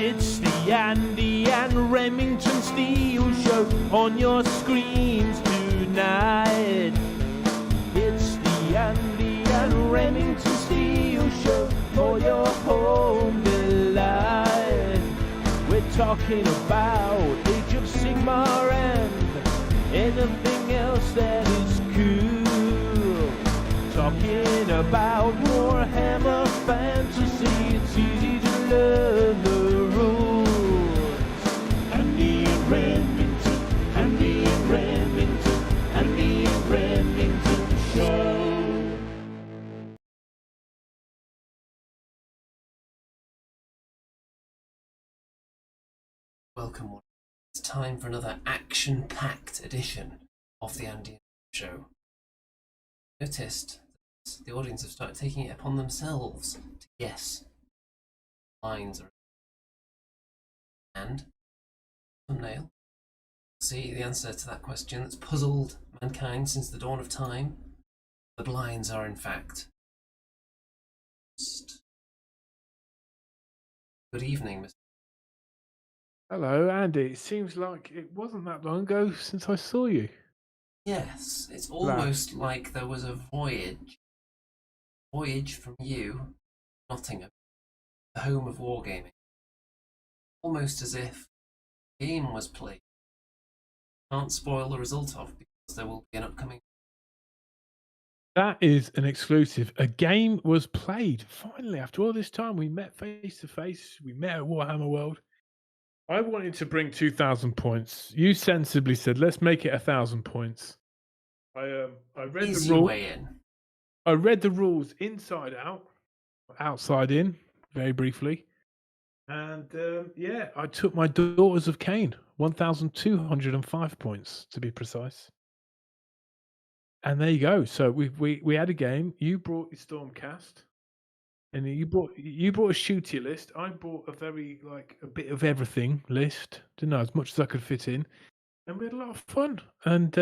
It's the Andy and Remington Steel Show on your screens tonight. It's the Andy and Remington Steel Show for your home delight. We're talking about Age of Sigmar and anything else that is cool. Talking about Warhammer fantasy, it's easy to learn the rules. Andy and Remington, Andy and Remington, Andy and Remington Show. Welcome, one. It's time for another action-packed edition of the Andy Show. Noticed that the audience have started taking it upon themselves to guess lines are and thumbnail. See the answer to that question that's puzzled mankind since the dawn of time. The blinds are in fact. Good evening, Mr. Hello, Andy. It seems like it wasn't that long ago since I saw you. Yes, it's almost like there was a voyage from you, Nottingham, the home of wargaming. Almost as if a game was played. Can't spoil the result of because there will be an upcoming. That is an exclusive. A game was played. Finally, after all this time, we met face to face. We met at Warhammer World. I wanted to bring 2,000 points. You sensibly said, let's make it 1,000 points. I read the rules. I read the rules inside out, outside in, very briefly. And I took my Daughters of Cain, 1,205 points to be precise. And there you go. So we had a game. You brought your Stormcast, and you brought a shooty list. I brought a bit of everything list. Didn't know, as much as I could fit in, and we had a lot of fun. And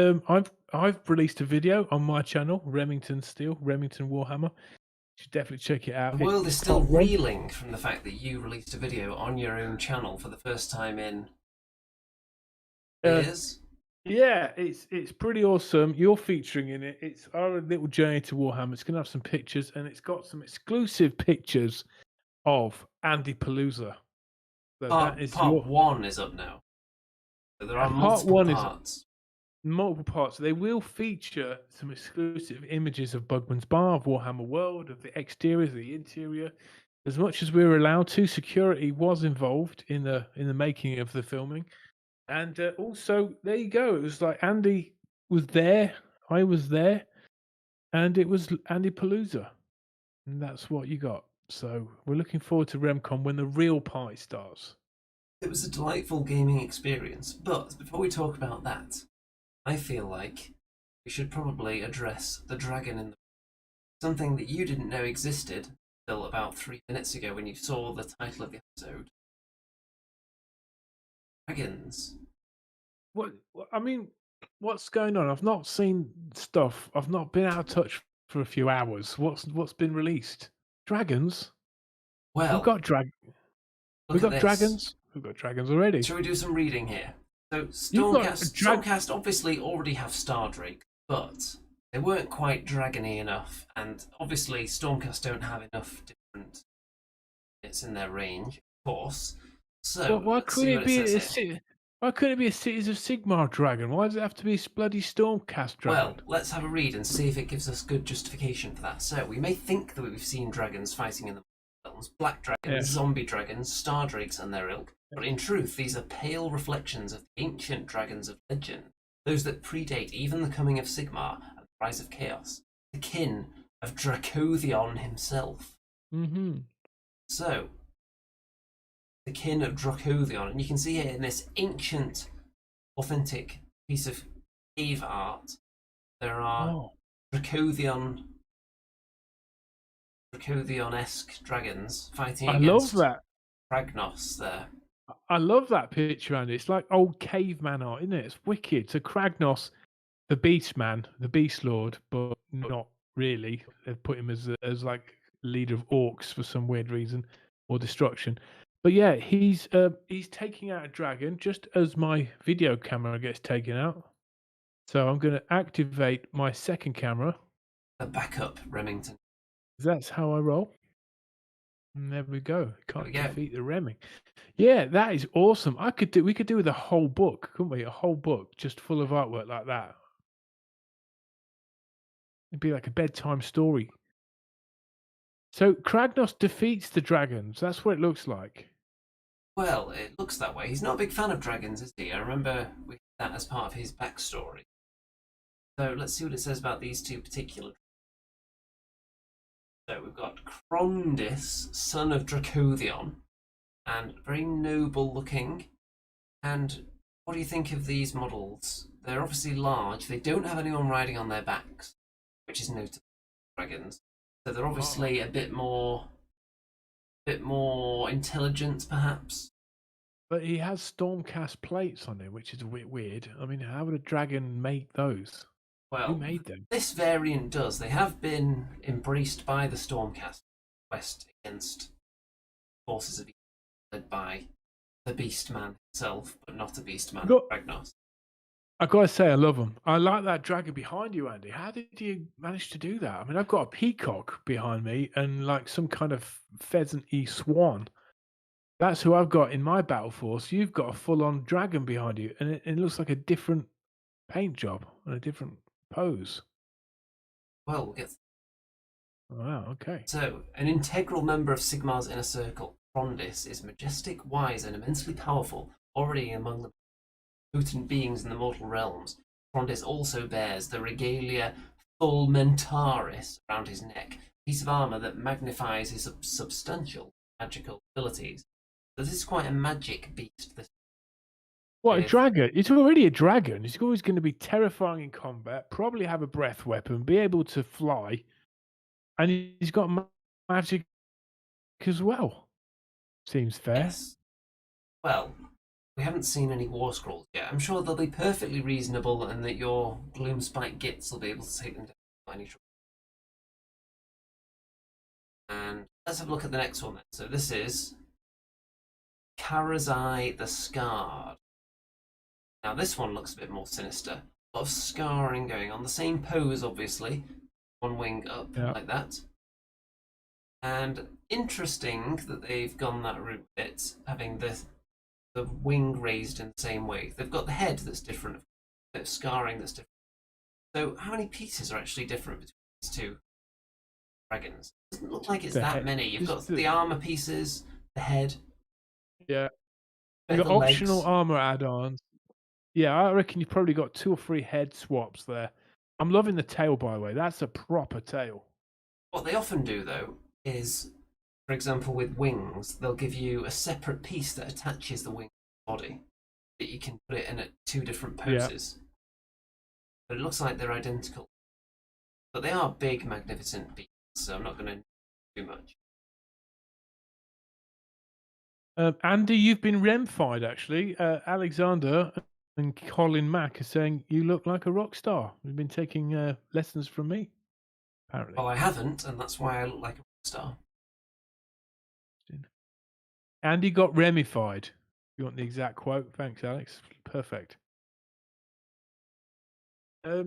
I've released a video on my channel, Remington Warhammer. You should definitely check it out. The world is still reeling from the fact that you released a video on your own channel for the first time in years. Yeah, it's pretty awesome. You're featuring in it. It's our little journey to Warhammer. It's going to have some pictures, and it's got some exclusive pictures of Andy Palooza. So part one is up now. So there are multiple parts. Multiple parts. They will feature some exclusive images of Bugman's Bar, of Warhammer World, of the exterior, the interior. As much as we were allowed to, security was involved in the making of the filming. And also, there you go. It was like Andy was there, I was there, and it was Andy Palooza. And that's what you got. So we're looking forward to RemCon when the real party starts. It was a delightful gaming experience, but before we talk about that, I feel like we should probably address the dragon in the something that you didn't know existed until about 3 minutes ago when you saw the title of the episode. Dragons. What's going on? I've not seen stuff. I've not been out of touch for a few hours. What's been released? Dragons? Well, we've got dragons. We've got dragons already. Shall we do some reading here? So Stormcast obviously already have Stardrake, but they weren't quite dragony enough, and obviously Stormcast don't have enough different units in their range, of course. So why couldn't it be a Cities of Sigmar dragon? Why does it have to be bloody Stormcast dragon? Well, let's have a read and see if it gives us good justification for that. So we may think that we've seen dragons fighting in the films, black dragons, zombie dragons, star drakes and their ilk, but in truth these are pale reflections of the ancient dragons of legend, those that predate even the coming of Sigmar and the rise of chaos, the kin of Dracothion himself. Mm-hmm. So the kin of Dracothion, and you can see here in this ancient, authentic piece of cave art, there are Dracothion-esque dragons fighting against Kragnos there. I love that picture, Andy. It's like old caveman art, isn't it? It's wicked. So Kragnos, the beast man, the beast lord, but not really. They've put him as like leader of orcs for some weird reason, or destruction. But yeah, he's taking out a dragon just as my video camera gets taken out. So I'm going to activate my second camera. A backup Remington. That's how I roll. And there we go. There Can't we go. defeat the Remming. Yeah, that is awesome. We could do with a whole book, couldn't we? A whole book just full of artwork like that. It'd be like a bedtime story. So Kragnos defeats the dragons. That's what it looks like. Well, it looks that way. He's not a big fan of dragons, is he? I remember we had that as part of his backstory. So let's see what it says about these two particular. So we've got Krondis, son of Dracothion, and very noble looking. And what do you think of these models? They're obviously large. They don't have anyone riding on their backs, which is notable for dragons. So they're obviously a bit more intelligent, perhaps. But he has Stormcast plates on him, which is a bit weird. I mean, how would a dragon make those? Who Well, made them? this variant does. They have been embraced by the Stormcast quest against forces of evil led by the Beastman himself, but not a Beastman, Kragnos. I gotta say, I love them. I like that dragon behind you, Andy. How did you manage to do that? I mean, I've got a peacock behind me and like some kind of pheasant-y swan. That's who I've got in my battle force. You've got a full-on dragon behind you, and it looks like a different paint job and a different pose. Well, we'll get. Wow, okay. So, an integral member of Sigmar's inner circle, Krondis is majestic, wise, and immensely powerful, already among the potent beings in the mortal realms. Krondis also bears the regalia Fulmentaris around his neck, a piece of armor that magnifies his substantial magical abilities. So this is quite a magic beast. What, a dragon? It's already a dragon. It's always going to be terrifying in combat, probably have a breath weapon, be able to fly, and he's got magic as well. Seems fair. Yes. Well, we haven't seen any war scrolls yet. I'm sure they'll be perfectly reasonable and that your Gloomspike Gits will be able to take them down without any trouble. And let's have a look at the next one then. So this is Karazai the Scarred. Now this one looks a bit more sinister. A lot of scarring going on. The same pose, obviously. One wing up, like that. And interesting that they've gone that route bit, having the wing raised in the same way. They've got the head that's different, a bit of scarring that's different. So how many pieces are actually different between these two dragons? It doesn't look like it's that many. You've got the armor pieces, the head. Yeah. You've got optional armor add-ons. Yeah, I reckon you've probably got 2 or 3 head swaps there. I'm loving the tail, by the way. That's a proper tail. What they often do, though, is, for example, with wings, they'll give you a separate piece that attaches the wing to the body, that you can put it in at 2 different poses. Yeah. But it looks like they're identical. But they are big, magnificent beasts, so I'm not going to do much. Andy, you've been Remfied, actually. Alexander and Colin Mack are saying you look like a rock star. You've been taking lessons from me, apparently. Well, I haven't, and that's why I look like a rock star. Andy got Remified. You want the exact quote? Thanks, Alex. Perfect.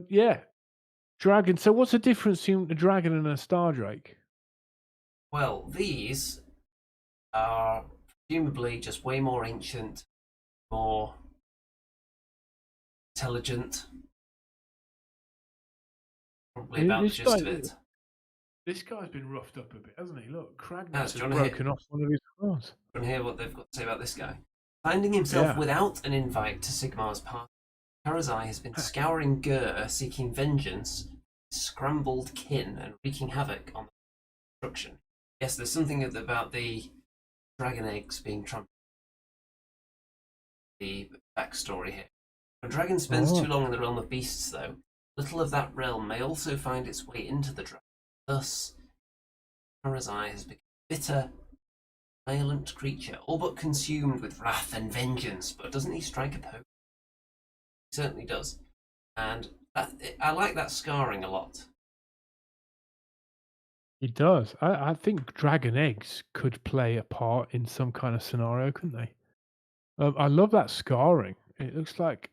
Yeah. Dragon. So what's the difference between a dragon and a star drake? Well, these are presumably just way more ancient, more intelligent. Probably about the gist of it. This guy's been roughed up a bit, hasn't he? Look, Kragnos has broken off one of his arms. Do you want to hear what they've got to say about this guy? Finding himself without an invite to Sigmar's party, Karazai has been scouring Gur, seeking vengeance, scrambled kin, and wreaking havoc on the destruction. Yes, there's something about the dragon eggs being trampled. The backstory here. When a dragon spends too long in the realm of beasts, though, little of that realm may also find its way into the dragon. Thus, Karazai has become a bitter, violent creature, all but consumed with wrath and vengeance. But doesn't he strike a pose? He certainly does. And I like that scarring a lot. It does. I think dragon eggs could play a part in some kind of scenario, couldn't they? I love that scarring. It looks like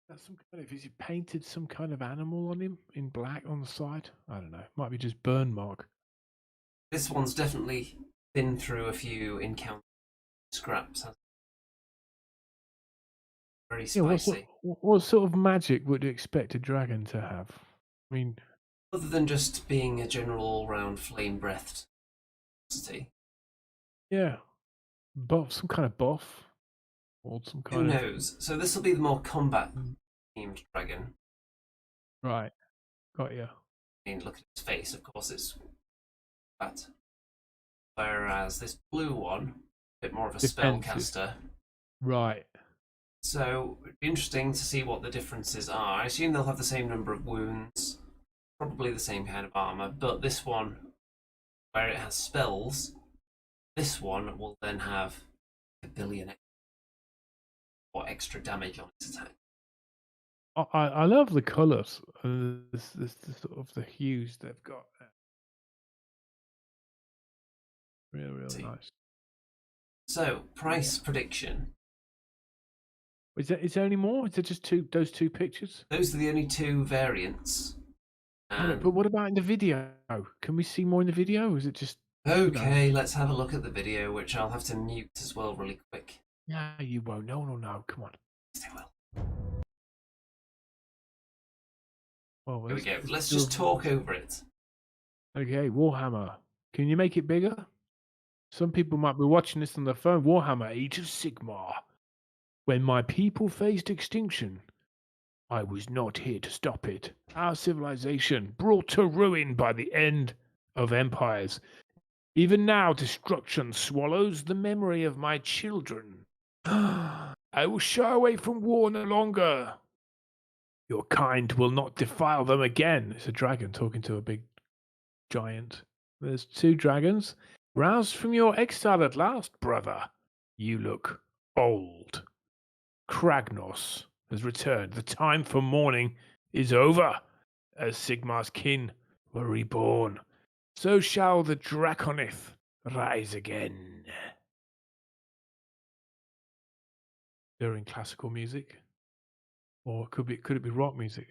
that's some kind of. Is he painted some kind of animal on him in black on the side? I don't know. Might be just burn mark. This one's definitely been through a few encounter scraps. Very Yeah. spicy. What sort of magic would you expect a dragon to have? I mean, Other than just being a general all-round flame-breathed entity. yeah, buff, some kind of buff, or some Who kind of. knows? So this will be the more combat-themed dragon. Right. Got you. I mean, look at his face. Of course, it's that. Whereas this blue one, a bit more of a Defensive. spellcaster. Right. So it'd be interesting to see what the differences are. I assume they'll have the same number of wounds, probably the same kind of armor, but this one, where it has spells, this one will then have a billion or extra damage on its attack. I love the colours and this sort of the hues they've got there. Really nice. So, price prediction. Is there any more? Is it just those two pictures? Those are the only two variants. But what about in the video? Can we see more in the video? Or is it just Okay, let's have a look at the video, which I'll have to mute as well really quick. No, you won't. No. Come on. Yes, I will. Well, Here we go. Let's just talk over it. Okay, Warhammer. Can you make it bigger? Some people might be watching this on their phone. Warhammer Age of Sigmar. When my people faced extinction, I was not here to stop it. Our civilization brought to ruin by the end of empires. Even now, destruction swallows the memory of my children. I will shy away from war no longer. Your kind will not defile them again. It's a dragon talking to a big giant. There's two dragons. Roused from your exile at last, brother. You look old. Kragnos has returned. The time for mourning is over. As Sigmar's kin were reborn, so shall the Draconith rise again. During classical music, or could it be rock music?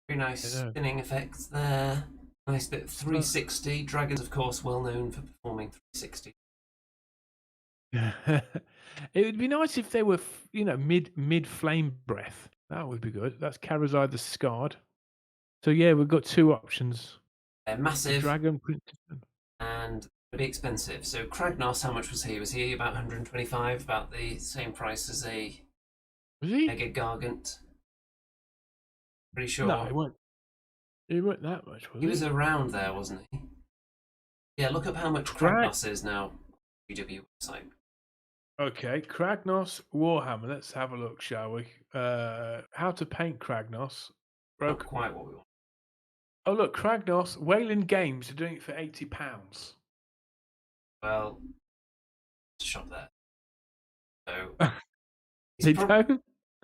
Very nice spinning effects there. Nice bit of 360. Dragons, of course, well known for performing 360. It would be nice if they were, mid flame breath. That would be good. That's Karazai the Scarred. So yeah, we've got two options. They're massive. Dragon and a bit expensive. So Kragnos, how much was he? Was he about 125? About the same price as a Mega Gargant? Pretty sure. No, he weren't that much, was he? He was around there, wasn't he? Yeah, look up how much Kragnos is now. GW website. Okay, Kragnos Warhammer. Let's have a look, shall we? How to paint Kragnos. Not quite what we want. Oh look, Kragnos. Wayland Games are doing it for £80. Well, shop there. So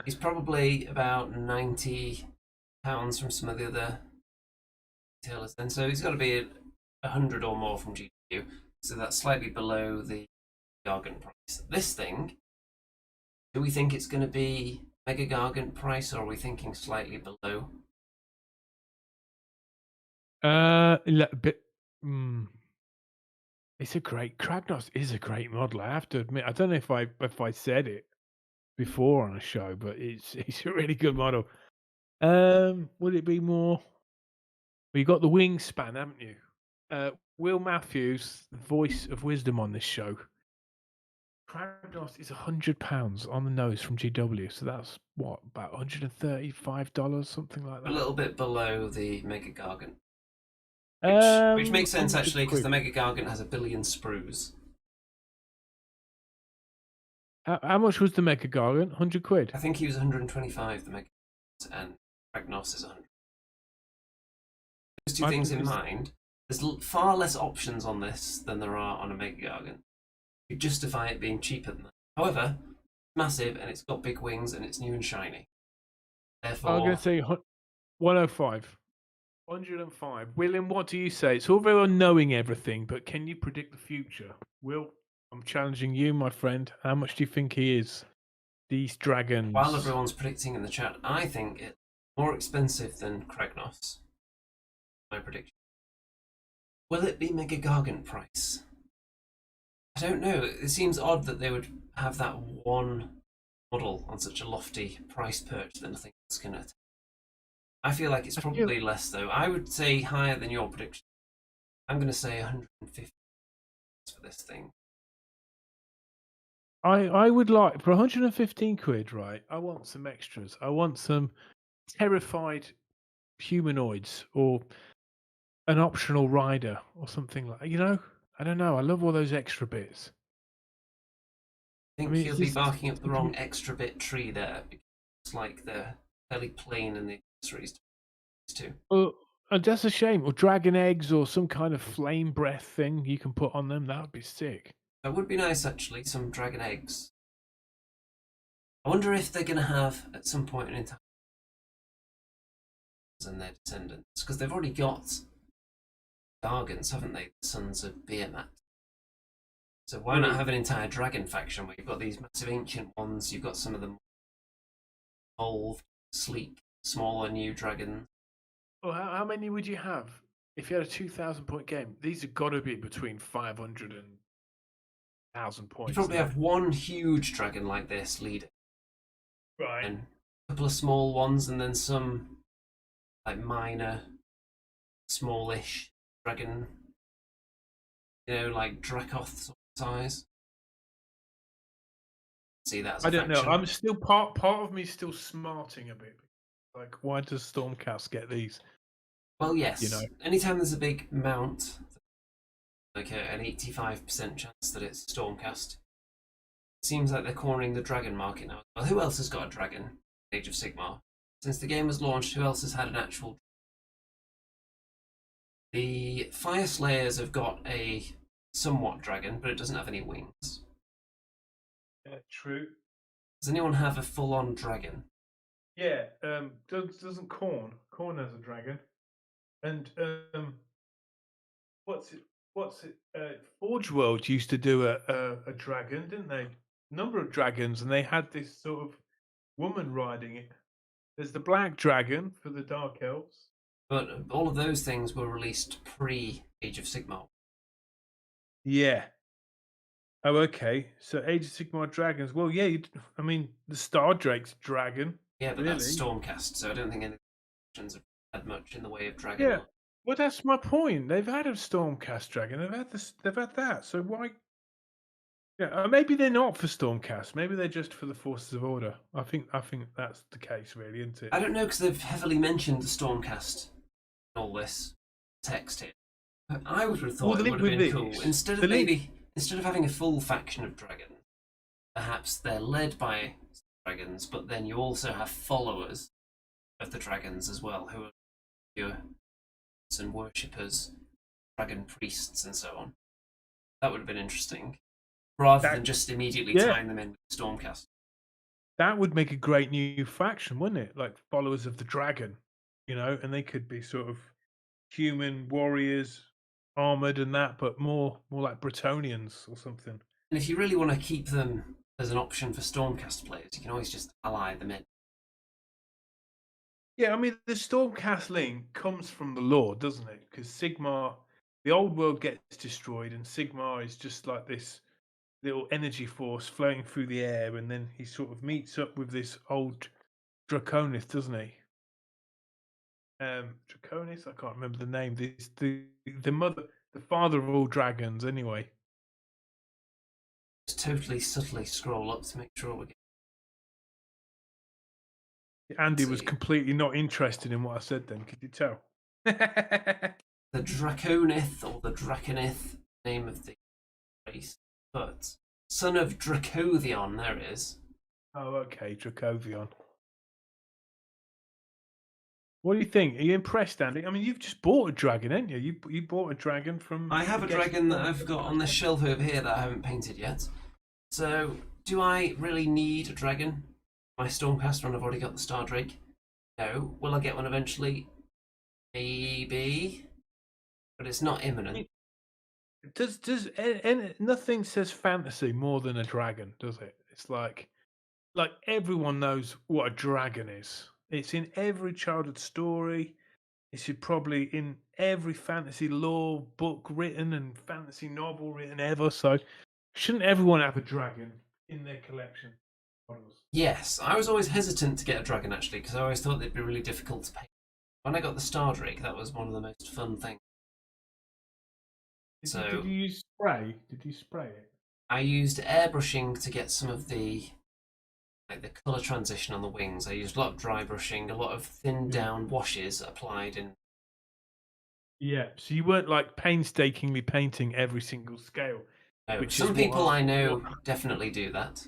he's probably about £90 from some of the other retailers. Then, so he's got to be 100 or more from GW. So that's slightly below the Gargant price. This thing, do we think it's going to be Mega Gargant price, or are we thinking slightly below? It's a great Kragnos is a great model. I have to admit. I don't know if I said it before on a show, but it's a really good model. Would it be more? Well, you got the wingspan, haven't you? Will Matthews, the voice of wisdom on this show. Kragnos is £100 on the nose from GW, so that's what, about $135, something like that. A little bit below the Mega Gargant, which makes sense actually, because the Mega Gargant has 1 billion sprues. How much was the Mega Gargant? 100 quid. I think he was 125. The Mega Gargant, and Kragnos is 100. Those two things in mind. There's far less options on this than there are on a Mega Gargant. You justify it being cheaper than that. However, it's massive and it's got big wings and it's new and shiny. Therefore, I'm going to say 105. 105. William, what do you say? It's all very well knowing everything, but can you predict the future? Will, I'm challenging you, my friend. How much do you think he is? These dragons. While everyone's predicting in the chat, I think it's more expensive than Kragnos. My prediction. Will it be Mega Gargant price? I don't know. It seems odd that they would have that one model on such a lofty price perch that nothing else can attain. I feel like it's probably less, though. I would say higher than your prediction. I'm going to say 150 for this thing. I would like, for 115 quid, right? I want some extras. I want some terrified humanoids or an optional rider or something like, I don't know. I love all those extra bits. I think you'll be barking up the wrong extra bit tree there. It's like they're fairly plain in the accessories too. Well, and that's a shame. Or dragon eggs or some kind of flame breath thing you can put on them. That would be sick. That would be nice, actually, some dragon eggs. I wonder if they're going to have, at some point in time, and their descendants, because they've already got Gargants, haven't they? The sons of Behemat. So why not have an entire dragon faction where you've got these massive ancient ones, you've got some of them evolved, sleek, smaller new dragons. Well, how many would you have if you had a 2,000 point game? These have got to be between 500 and 1,000 points. You probably have one huge dragon like this leader. Right. And a couple of small ones, and then some like minor, smallish dragon, like Dracoth size. See that as a I don't faction. know. I'm still part of me is still smarting a bit. Like, why does Stormcast get these? Well, yes. Anytime there's a big mount, like an 85% chance that it's Stormcast, it seems like they're cornering the dragon market now. Well, who else has got a dragon? Age of Sigmar. Since the game was launched, who else has had an actual? The Fire Slayers have got a somewhat dragon, but it doesn't have any wings. Yeah, true. Does anyone have a full-on dragon? Yeah, doesn't Khorne? Khorne has a dragon, and what's it? Forge World used to do a dragon, didn't they? A number of dragons, and they had this sort of woman riding it. There's the black dragon for the Dark Elves. But all of those things were released pre-Age of Sigmar. Yeah. Oh, okay. So Age of Sigmar dragons. Well, yeah. I mean, the Star Drake's dragon. Yeah, but really? that's Stormcast, so I don't think any factions have had much in the way of dragon. Yeah. Well, that's my point. They've had a Stormcast dragon. They've had this. They've had that. So why? Yeah. Maybe they're not for Stormcast. Maybe they're just for the Forces of Order. I think that's the case, really, isn't it? I don't know, because they've heavily mentioned the Stormcast in all this text here. But I would have thought it would have been cool. Instead of having a full faction of dragons, perhaps they're led by dragons, but then you also have followers of the dragons as well, who are your and worshippers, dragon priests, and so on. That would have been interesting, rather than just immediately tying them in with Stormcast. That would make a great new faction, wouldn't it? Like followers of the dragon, and they could be sort of human warriors, armored and that, but more like Bretonians or something. And if you really want to keep them as an option for Stormcast players, you can always just ally them in. Yeah, I mean, the Stormcast link comes from the lore, doesn't it? Because Sigmar, the old world gets destroyed, and Sigmar is just like this little energy force floating through the air, and then he sort of meets up with this old Draconis, doesn't he? Draconis, I can't remember the name. The father of all dragons, anyway. Just totally subtly scroll up to make sure we get. Andy was completely not interested in what I said then, could you tell? The Draconith, or the Draconith, name of the race, but son of Dracothion, there it is. Oh, okay, Dracothion. What do you think? Are you impressed, Andy? I mean, you've just bought a dragon, haven't you? You bought a dragon from... I have a dragon that I've got on this shelf over here that I haven't painted yet. So, do I really need a dragon? My Stormcast when I've already got the Star Drake? No. Will I get one eventually? Maybe, but it's not imminent. Does nothing says fantasy more than a dragon, does it? It's like everyone knows what a dragon is. It's in every childhood story. It's probably in every fantasy lore book written and fantasy novel written ever. So, shouldn't everyone have a dragon in their collection? Yes, I was always hesitant to get a dragon actually because I always thought they'd be really difficult to paint. When I got the Star Drake, that was one of the most fun things. Did you use spray? Did you spray it? I used airbrushing to get some of the colour transition on the wings. I used a lot of dry brushing, a lot of thinned down washes applied in. Yeah, so you weren't like painstakingly painting every single scale. No, some people I know definitely do that.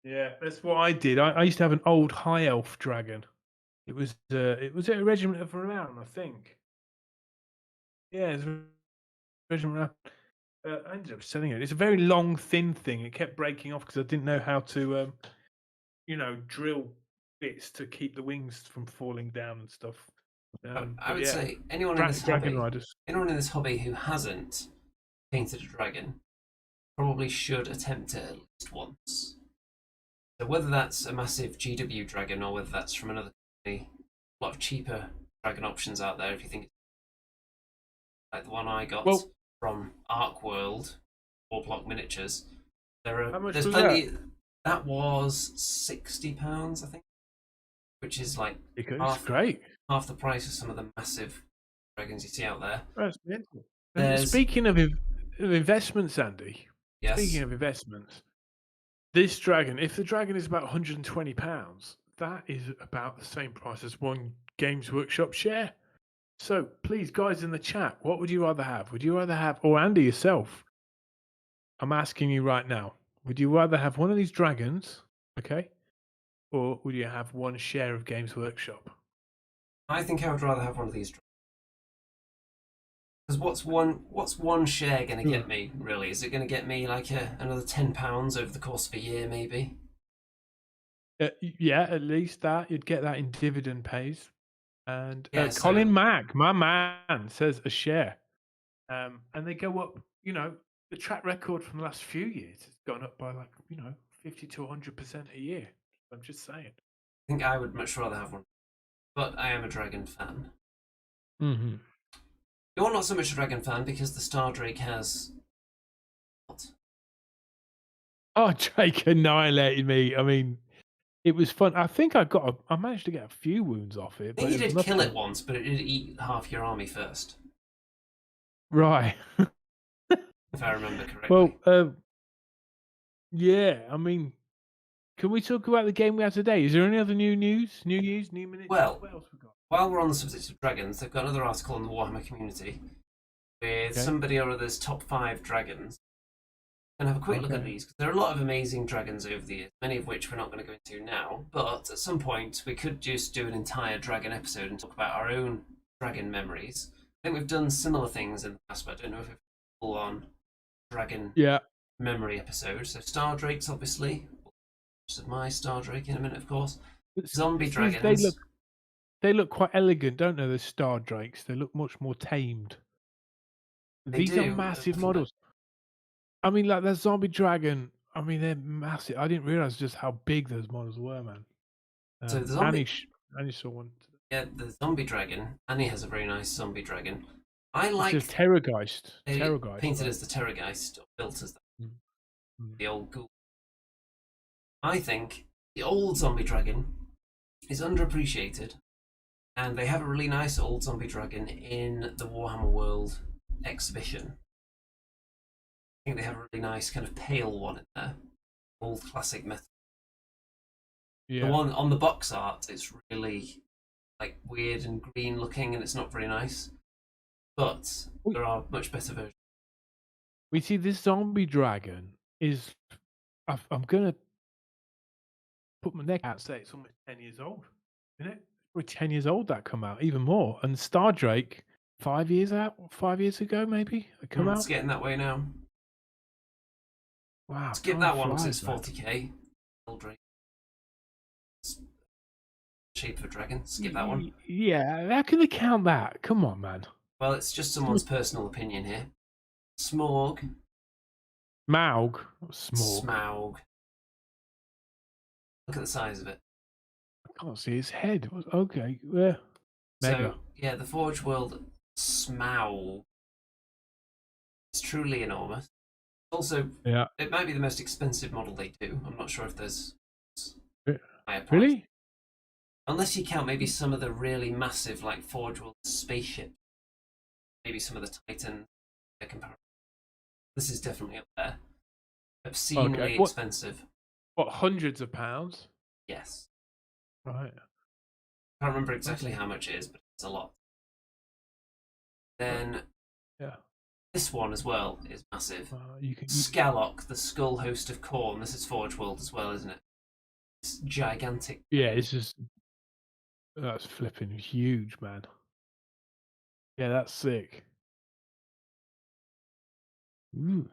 Yeah, that's what I did. I used to have an old high elf dragon. It was a regiment of renown, I think. Yeah, it was a regiment of renown. I ended up selling it. It's a very long, thin thing. It kept breaking off because I didn't know how to, drill bits to keep the wings from falling down and stuff. I would say anyone in this hobby who hasn't painted a dragon probably should attempt it at least once. So whether that's a massive GW dragon or whether that's from another company, a lot of cheaper dragon options out there if you think it's like the one I got from Arc World, 4-block miniatures. There's plenty. That was £60, I think, which is like half the price of some of the massive dragons you see out there. Speaking of investments, Andy. Yes. Speaking of investments, this dragon, if the dragon is about £120, that is about the same price as one Games Workshop share. So please, guys in the chat, what would you rather have? Would you rather have, or Andy yourself? I'm asking you right now. Would you rather have one of these dragons, okay, or would you have one share of Games Workshop? I think I would rather have one of these dragons. Because what's one share going to get me, really? Is it going to get me like another £10 over the course of a year, maybe? Yeah, at least that. You'd get that in dividend pays. And Yeah, Colin Mack, my man, says a share. And they go up, the track record from the last few years has gone up by 50 to 100% a year. I'm just saying. I think I would much rather have one. But I am a dragon fan. Mm-hmm. You're not so much a dragon fan because the Star Drake has what? Oh, Drake annihilated me. I mean, it was fun. I think I managed to get a few wounds off it. I think you did kill it once, but it did eat half your army first. Right. If I remember correctly. Well, yeah. I mean, can we talk about the game we have today? Is there any other new news? New minutes? Well, what else we got? While we're on the subject of dragons, they've got another article in the Warhammer community with somebody or other's top 5 dragons. And have a quick look at these, because there are a lot of amazing dragons over the years, many of which we're not going to go into now, but at some point we could just do an entire dragon episode and talk about our own dragon memories. I think we've done similar things in the past, but I don't know if we've full on dragon memory episode. So Star Drakes, obviously. Just my Star Drake in a minute, of course. Zombie dragons. They look quite elegant, don't they? The Star Drakes. They look much more tamed. These are massive models. I mean, like that zombie dragon. I mean, they're massive. I didn't realize just how big those models were, man. So the zombie, Annie saw one. Yeah, the zombie dragon. Annie has a very nice zombie dragon. I like Terrorgeist. Terrorgeist. Painted as the Terrorgeist, or built as the old ghoul. I think the old zombie dragon is underappreciated, and they have a really nice old zombie dragon in the Warhammer World exhibition. I think they have a really nice kind of pale one in there, old classic metal. Yeah. The one on the box art is really like weird and green looking, and it's not very nice. But there are much better versions. We see this zombie dragon is. I'm gonna put my neck out and say it's almost 10 years old, isn't it? Probably 10 years old that come out, even more. And Star Drake, 5 years ago, maybe come out. It's getting that way now. Wow. Skip that one because it's 40k. Drake. shape of a dragon. Skip that one. Yeah, how can they count that? Come on, man. Well, it's just someone's personal opinion here. Smorg. Smaug. Smorg. Smaug. Look at the size of it. I can't see his head. Okay, yeah. Mega. So, yeah, the Forge World Smaug is truly enormous. Also, Yeah. it might be the most expensive model they do. I'm not sure if there's higher price. Really? Unless you count maybe some of the really massive, like, Forge World spaceship. Maybe some of the Titan comparison. This is definitely up there. Obscenely expensive. What, hundreds of pounds? Yes. Right. I can't remember exactly how much it is, but it's a lot. Then yeah, this one as well is massive. You can Skalok, the Skull Host of Khorne. This is Forge World as well, isn't it? It's gigantic. Yeah, it's just that's flipping huge, man. Yeah, that's sick. Ooh.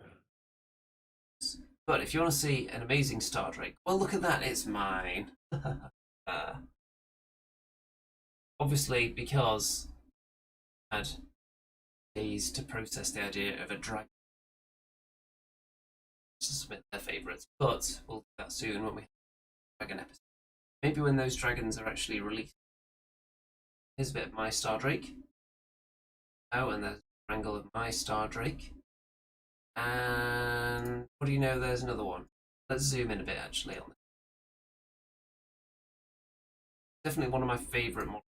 But if you want to see an amazing Star Drake, well, look at that. It's mine. Obviously, because I had days to process the idea of a dragon. To submit their favourites, but we'll do that soon when we have a dragon episode. Maybe when those dragons are actually released. Here's a bit of my Star Drake. Oh, and there's an angle of my Star Drake. And what do you know? There's another one. Let's zoom in a bit actually on this. Definitely one of my favourite models.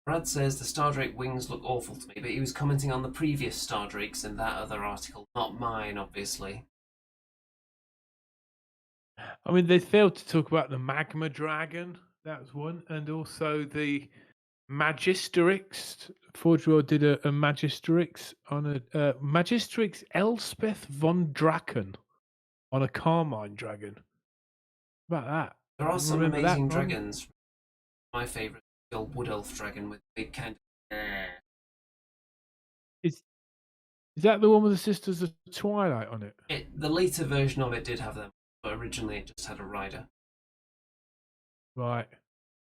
Brad says the Star Drake wings look awful to me, but he was commenting on the previous Star Drakes in that other article, not mine, obviously. I mean, they failed to talk about the Magma Dragon. That was one, and also the Magisterix. Forge World did a Magisterix on a Magisterix Elspeth von Draken on a Carmine Dragon. How about that? There are some amazing dragons. My favourite is the old Wood Elf dragon with big kind of. Is that the one with the Sisters of Twilight on it? The later version of it did have them, but originally it just had a rider. Right.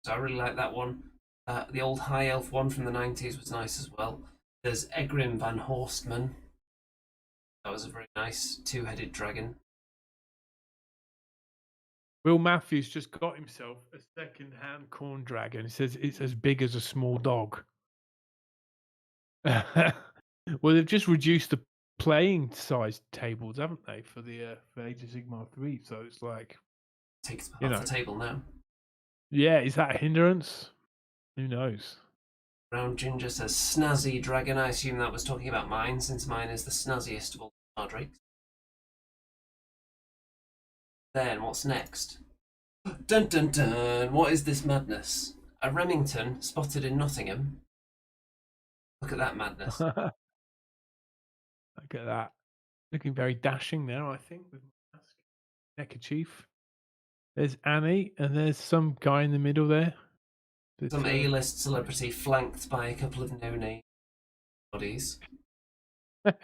So I really like that one. The old High Elf one from the 90s was nice as well. There's Egrim van Horstman. That was a very nice two-headed dragon. Will Matthews just got himself a second-hand corn dragon. He says it's as big as a small dog. Well, they've just reduced the playing size tables, haven't they, for the for Age of Sigmar 3? So it's like takes off the table now. Yeah, is that a hindrance? Who knows? Brown Ginger says snazzy dragon. I assume that was talking about mine, since mine is the snazziest of all Star Drakes. Then what's next? Dun dun dun! What is this madness? A Remington spotted in Nottingham. Look at that madness. Look at that. Looking very dashing now, I think, with my mask. Neckerchief. There's Annie, and there's some guy in the middle there. Some A-list celebrity flanked by a couple of no-name bodies. Look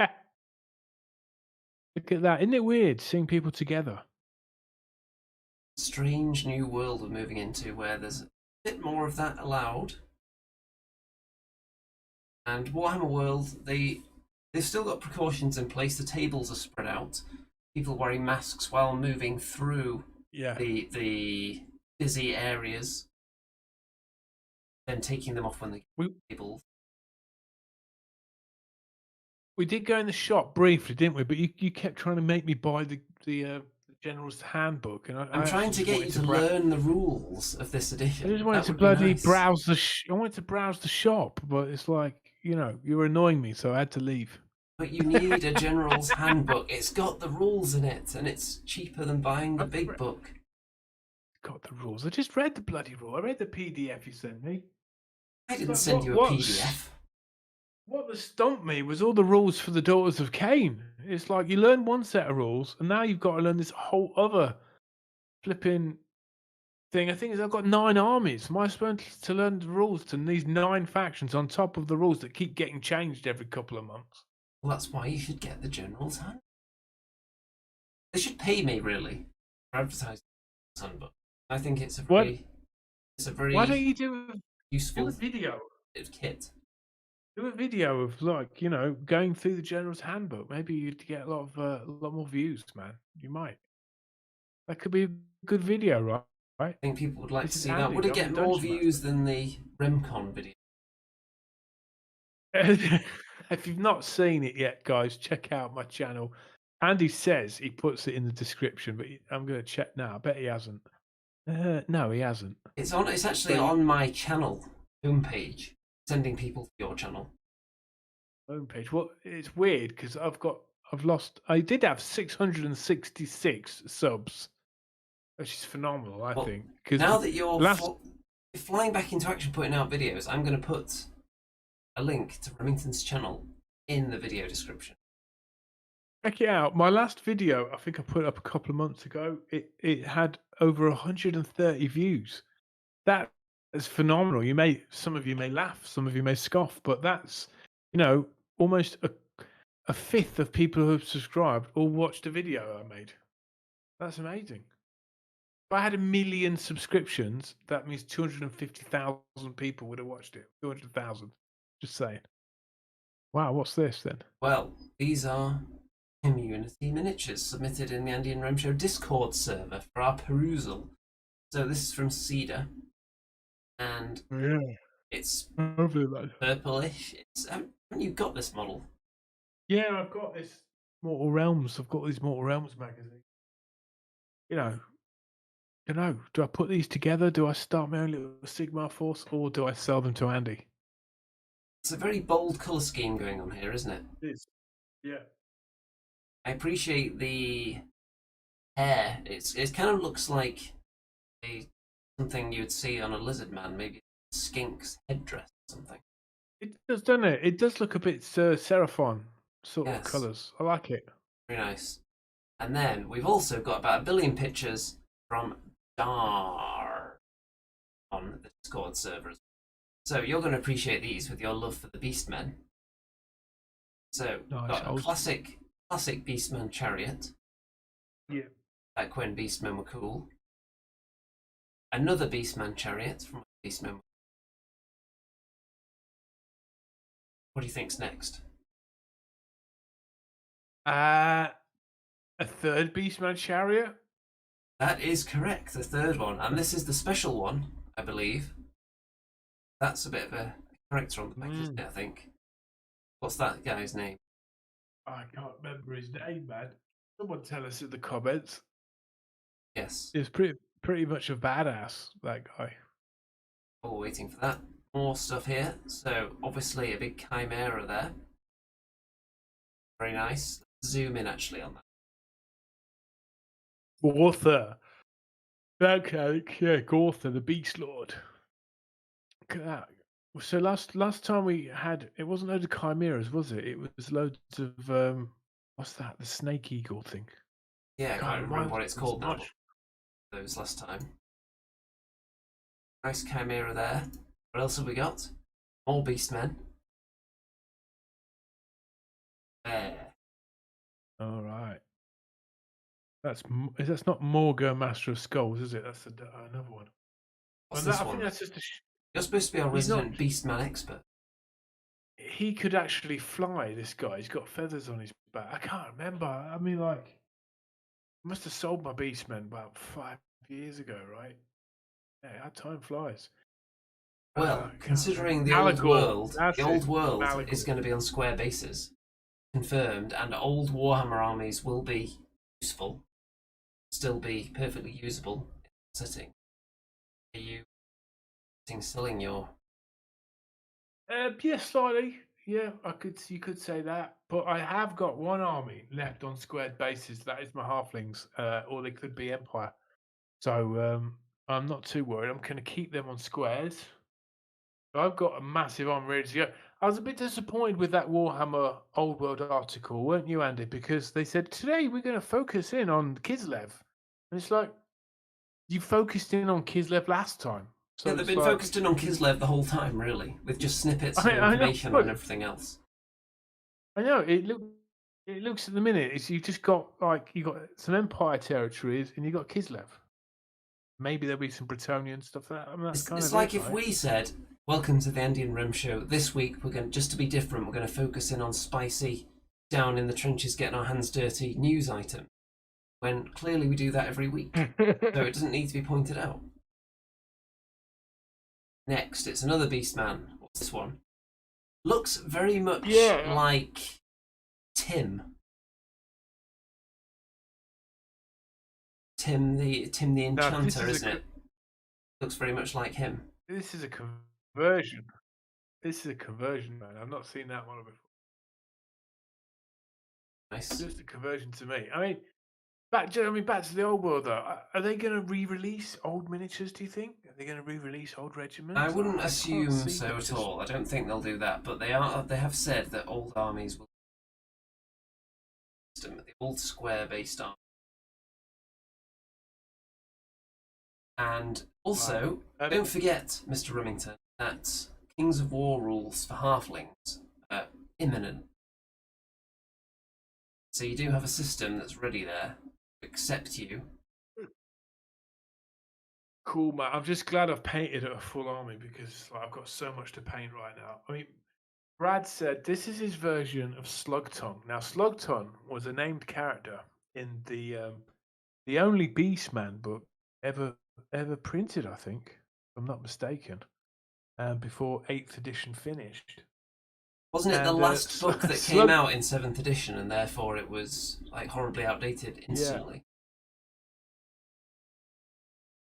at that. Isn't it weird seeing people together? Strange new world we're moving into where there's a bit more of that allowed. And Warhammer World, they've still got precautions in place. The tables are spread out. People wearing masks while moving through the busy areas. Then taking them off when they get tables. We did go in the shop briefly, didn't we? But you kept trying to make me buy the General's Handbook, and I'm trying to get you to learn the rules of this edition. I just wanted to bloody browse I wanted to browse the shop, but it's like, you were annoying me, so I had to leave. But you need a General's Handbook. It's got the rules in it, and it's cheaper than buying the big book. It's got the rules. I just read the bloody rule. I read the PDF you sent me. I didn't send you a PDF. What stumped me was all the rules for the Daughters of Cain. It's like you learn one set of rules, and now you've got to learn this whole other flipping thing. I think I've got 9 armies. Am I supposed to learn the rules to these 9 factions on top of the rules that keep getting changed every couple of months? Well, that's why you should get the General's Handbook. They should pay me really for advertising this handbook. I think it's a What? very Why don't you do useful a video? kit. Do a video of like going through the General's Handbook. Maybe you'd get a lot more views, man. You might. That could be a good video, right? I think people would like This to is see that. Andy, Would it I'm get the more Dungeon views than the RemCon video? If you've not seen it yet, guys, check out my channel. Andy says he puts it in the description, but I'm going to check now. I bet he hasn't. No, he hasn't. It's on. It's actually on my channel homepage. Sending people to your channel Homepage. Well, it's weird because I've lost. I did have 666 subs, which is phenomenal. I think because now that you're flying back into action, putting out videos, I'm going to put a link to Remington's channel in the video description. Check it out. My last video, I think I put up a couple of months ago. It had over 130 views. That is phenomenal. Some of you may laugh, some of you may scoff, but that's almost a fifth of people who have subscribed or watched a video I made. That's amazing. If I had 1 million subscriptions, that means 250,000 people would have watched it. 200,000. Just saying. Wow, what's this then? Well, these are community miniatures submitted in the Andy and Rem Show Discord server for our perusal. So this is from Cedar, and it's purplish. Haven't you got this model? Yeah, I've got this Mortal Realms. I've got these Mortal Realms magazine. Don't know. Do I put these together? Do I start my own little Sigmar force, or do I sell them to Andy? It's a very bold colour scheme going on here, isn't it? It is. Yeah. I appreciate the hair. It kind of looks like something you would see on a lizard man, maybe a skink's headdress or something. It does, doesn't it? It does look a bit Seraphon sort of colours. I like it. Very nice. And then we've also got about 1 billion pictures from Dar on the Discord server. So you're going to appreciate these with your love for the Beastmen. So we've got a classic Beastman chariot. Yeah. Back when Beastmen were cool. Another Beastman chariot from Beastmen. What do you think's next? A third Beastman chariot? That is correct, the third one. And this is the special one, I believe. That's a bit of a character on the back, isn't it, I think? What's that guy's name? I can't remember his name, man. Someone tell us in the comments. Yes. He's pretty much a badass, that guy. Oh, waiting for that. More stuff here. So, obviously, a big chimera there. Very nice. Zoom in, actually, on that. Gortha. Okay, yeah, Gortha, the Beast Lord. Look at that. So last time we had, it wasn't loads of chimeras, was it? It was loads of what's that? The snake eagle thing. Yeah, I can't remember what it's called now. Those last time. Nice chimera there. What else have we got? More beastmen. There. All right. That's not Morga, Master of Skulls, is it? That's another one. What's this I one? think that's just You're supposed to be our resident beastman expert. He could actually fly, this guy. He's got feathers on his back. I can't remember. I mean, like, I must have sold my beastmen about 5 years ago, right? Yeah, how time flies. Well, considering the old world is going to be on square bases, confirmed, and old Warhammer armies will be useful, still be perfectly usable in the setting. Are you selling your? Yeah, slightly. Yeah, you could say that. But I have got one army left on squared bases. That is my halflings, or they could be Empire. So I'm not too worried. I'm going to keep them on squares. I've got a massive army ready to go. I was a bit disappointed with that Warhammer Old World article, weren't you, Andy? Because they said, today we're going to focus in on Kislev. And it's like, you focused in on Kislev last time. So yeah, they've been focused in on Kislev the whole time, really, with just snippets of information and everything else. I know, it It looks at the minute, it's you've just got like you got some Empire territories and you got Kislev. Maybe there'll be some Bretonian stuff. That I mean, that's kind It's of like it, if right? we said, "Welcome to the Andean Rim Show. This week we're going just to be different. We're going to focus in on spicy, down in the trenches, getting our hands dirty news item." When clearly we do that every week, so it doesn't need to be pointed out. Next, it's another Beastman. What's this one? Looks very much like Tim. Tim the Enchanter, isn't it? Looks very much like him. This is a conversion. This is a conversion, man. I've not seen that one before. Nice. It's just a conversion to me. I mean, back to the old world though. Are they going to re-release old miniatures? Do you think? Are they going to re-release old regiments? I wouldn't I assume can't see so them at just- all. I don't think they'll do that, but they have said that old armies will the old square-based army. And also, don't forget, Mr. Remington, that Kings of War rules for halflings are imminent. So you do have a system that's ready there to accept you. Cool, man. I'm just glad I've painted a full army because I've got so much to paint right now. I mean, Brad said this is his version of Slugtong. Now, Slugtong was a named character in the only Beastman book ever printed, I think, if I'm not mistaken, before 8th edition finished. Wasn't it the last book that came out in 7th edition, and therefore it was like horribly outdated instantly?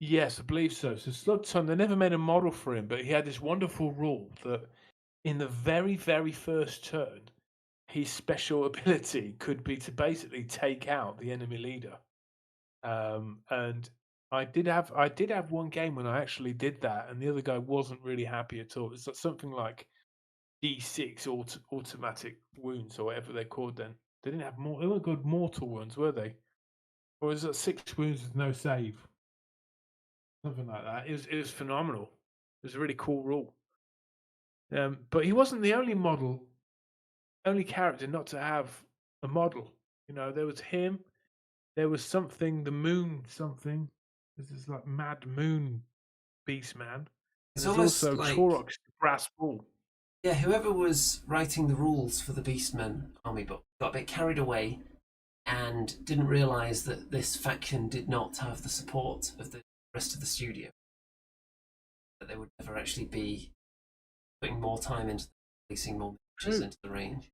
Yes, I believe so. So Slugtong, they never made a model for him, but he had this wonderful rule that in the very, very first turn, his special ability could be to basically take out the enemy leader. And I did have one game when I actually did that, and the other guy wasn't really happy at all. It's something like D6 automatic wounds or whatever they're called. Then they didn't have more. They weren't good mortal wounds, were they? Or was it 6 wounds with no save? Something like that. It was phenomenal. It was a really cool rule. But he wasn't the only character not to have a model. You know, there was him. There was something, the moon something. This is like Mad Moon Beastman. It's There's almost also like Torok's Brass Bull. yeah, whoever was writing the rules for the Beastmen army book got a bit carried away and didn't realise that this faction did not have the support of the rest of the studio. That they would never actually be putting more time into releasing more miniatures into the range.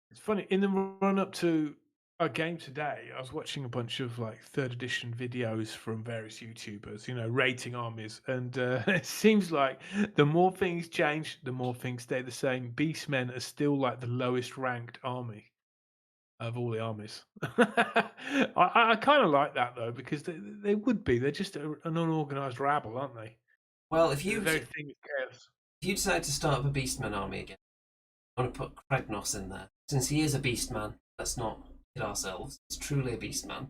It's funny, in the run up to a game today, I was watching a bunch of like 3rd edition videos from various YouTubers, you know, rating armies, and it seems like the more things change, the more things stay the same. Beastmen are still like the lowest ranked army of all the armies. I kind of like that though, because they would be. They're just an unorganized rabble, aren't they? Well, if The you very thing is chaos. decide to start up a Beastman army again, I want to put Kragnos in there. Since he is a Beastman, let's not kid ourselves. He's truly a Beastman.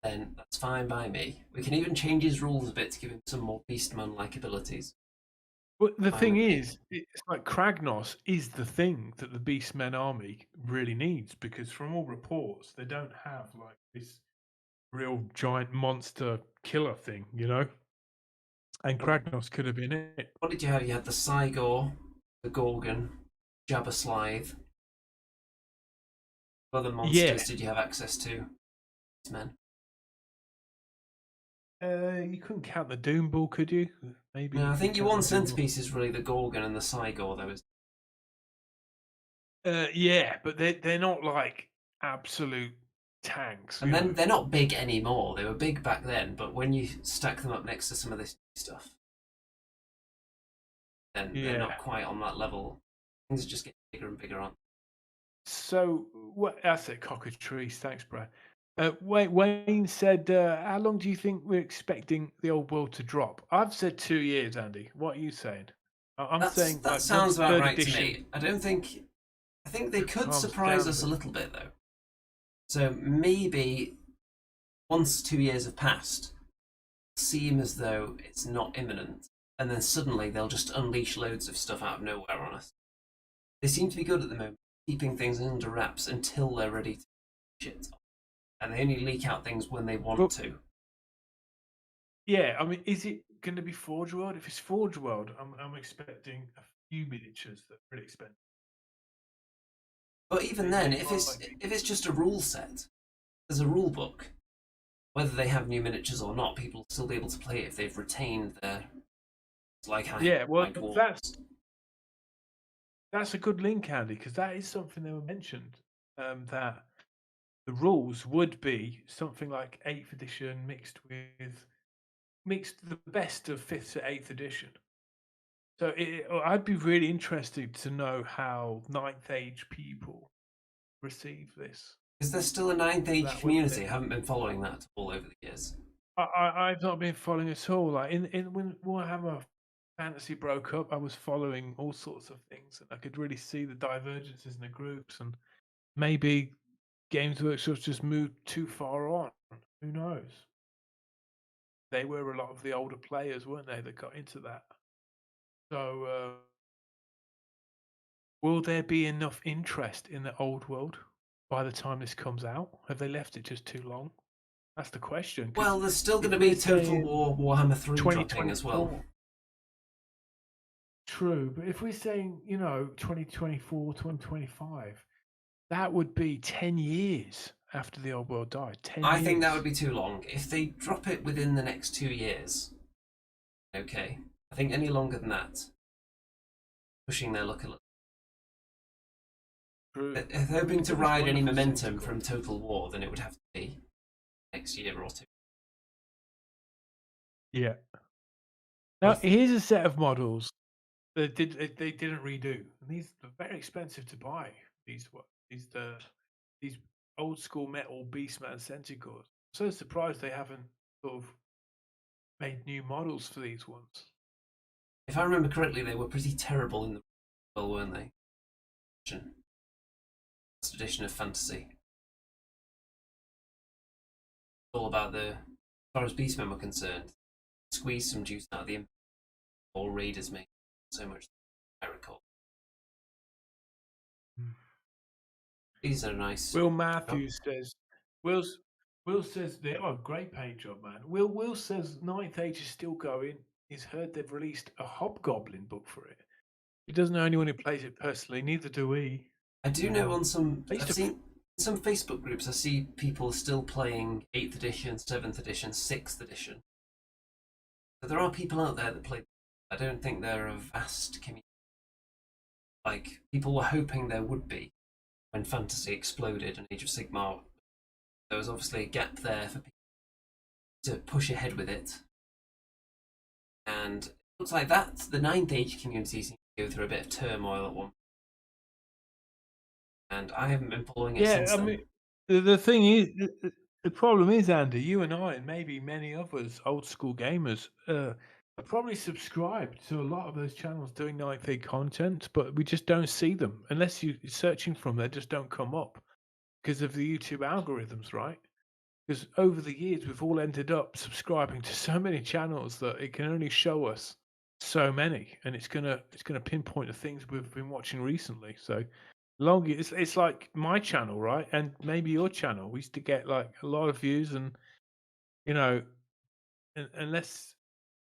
Then that's fine by me. We can even change his rules a bit to give him some more Beastman-like abilities. But the thing is, it's like Kragnos is the thing that the Beastmen army really needs, because from all reports, they don't have like this real giant monster killer thing, you know? And Kragnos could have been it. What did you have? You had the Cygor, the Gorgon, Jabba Slithe. What other monsters did you have access to? Men. You couldn't count the Doom Bull, could you? Maybe. No, I think your count one the Doom Bull. centerpiece is really the Gorgon and the Cygor. There was. Yeah, but they're not like absolute tanks. And then they're not big anymore. They were big back then, but when you stack them up next to some of this stuff, then they're not quite on that level. Things are just getting bigger and bigger, aren't they? So, what? That's it, cockatrice. Thanks, Brad. Wayne said, "How long do you think we're expecting the old world to drop?" I've said 2 years, Andy. What are you saying? I'm saying that like, sounds about 3rd right edition. to me. I think they could Calms surprise down a us a bit. little bit though. So maybe once 2 years have passed, seem as though it's not imminent, and then suddenly they'll just unleash loads of stuff out of nowhere on us. They seem to be good at the moment. keeping things under wraps until they're ready to shit. And they only leak out things when they want Well, to. yeah, I mean, is it going to be Forge World? If it's Forge World, I'm expecting a few miniatures that are pretty expensive. But even then, if it's just a rule set, there's a rule book. Whether they have new miniatures or not, people will still be able to play it if they've retained their That's a good link, Andy, because that is something they were mentioned. That the rules would be something like 8th edition mixed the best of 5th to 8th edition. So I'd be really interested to know how 9th Age people receive this. Is there still a 9th Age community? I haven't been following that all over the years. I've not been following at all. Like when Warhammer Fantasy broke up, I was following all sorts of things, and I could really see the divergences in the groups, and maybe Games Workshop's just moved too far on. Who knows? They were a lot of the older players, weren't they, that got into that? So, will there be enough interest in the old world by the time this comes out? Have they left it just too long? That's the question. Well, there's still going to be Total War Warhammer 3 dropping as well. True, but if we're saying, 2024, 2025, that would be 10 years after the old world died. 10 years. I think that would be too long. If they drop it within the next 2 years, okay. I think any longer than that, pushing their luck a little. True. If they're hoping to ride any momentum from Total War, then it would have to be next year or two. Yeah. Now, here's a set of models that they didn't redo. And these are very expensive to buy. These old school metal Beastman Centaurs. I'm so surprised they haven't sort of made new models for these ones. If I remember correctly, they were pretty terrible in the world, weren't they? Last edition of Fantasy. It's all about as far as Beastmen were concerned, squeeze some juice out of the all Raiders made so much, I recall. These are nice. Will Matthews says, Will says they are a great paint job, man. Will says 9th Age is still going. He's heard they've released a Hobgoblin book for it. He doesn't know anyone who plays it personally, neither do we. I do know on some I've seen some Facebook groups I see people still playing 8th edition, 7th edition, 6th edition. But there are people out there that play. I don't think they're a vast community. Like, people were hoping there would be when Fantasy exploded and Age of Sigmar. There was obviously a gap there for people to push ahead with it. And it looks like that the 9th Age community seems to go through a bit of turmoil at one point. And I haven't been following it since then. I mean, the thing is, the problem is, Andy, you and I, and maybe many others, old school gamers, are probably subscribed to a lot of those channels doing 9th Age content, but we just don't see them. Unless you're searching for them, they just don't come up because of the YouTube algorithms, right? Because over the years, we've all ended up subscribing to so many channels that it can only show us so many, and it's gonna pinpoint the things we've been watching recently. So it's like my channel, right? And maybe your channel. We used to get like a lot of views, and unless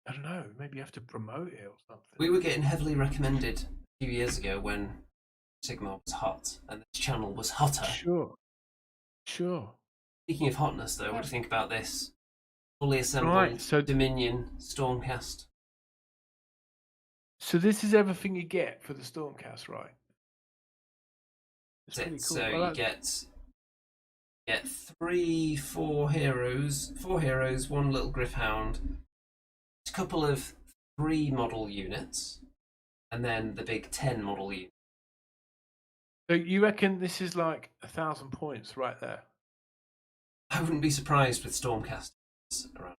I don't know, maybe you have to promote it or something. We were getting heavily recommended a few years ago when Sigmar was hot and this channel was hotter. Sure. Speaking of hotness, though, what do you think about this? Fully assembled Dominion Stormcast. So this is everything you get for the Stormcast, right? Cool. So you get 4 heroes, 1 little Gryph-hound, a couple of 3 model units, and then the big 10 model unit. So you reckon this is like 1,000 points right there? I wouldn't be surprised with Stormcast around.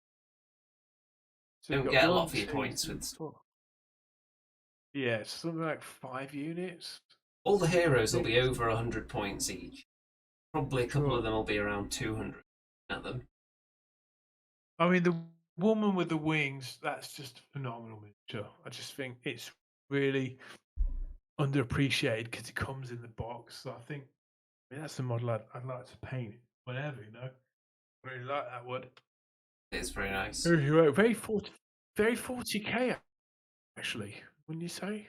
So you don't get a lot for your points with. Yeah, something like 5 units. All the heroes will be over 100 points each. Probably a couple of them will be around 200 at them. I mean, the woman with the wings, that's just phenomenal miniature. I just think it's really underappreciated because it comes in the box. So I think that's the model I'd like to paint whenever, I really like that one. It's very nice. Very 40k actually, wouldn't you say?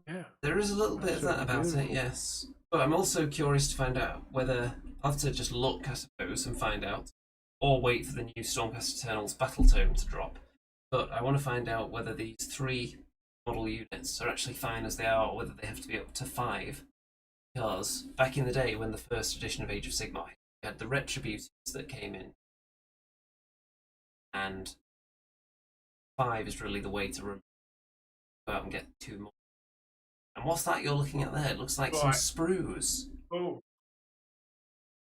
Yeah. There is a little bit of that about it, yes. But I'm also curious to find out whether I'll have to just look, I suppose, and find out, or wait for the new Stormcast Eternals battle tome to drop. But I want to find out whether these 3 model units are actually fine as they are, or whether they have to be up to 5. Because back in the day, when the first edition of Age of Sigmar, you had the Retributors that came in, and 5 is really the way to go out and get 2 more. And what's that you're looking at there? It looks like some sprues. Oh,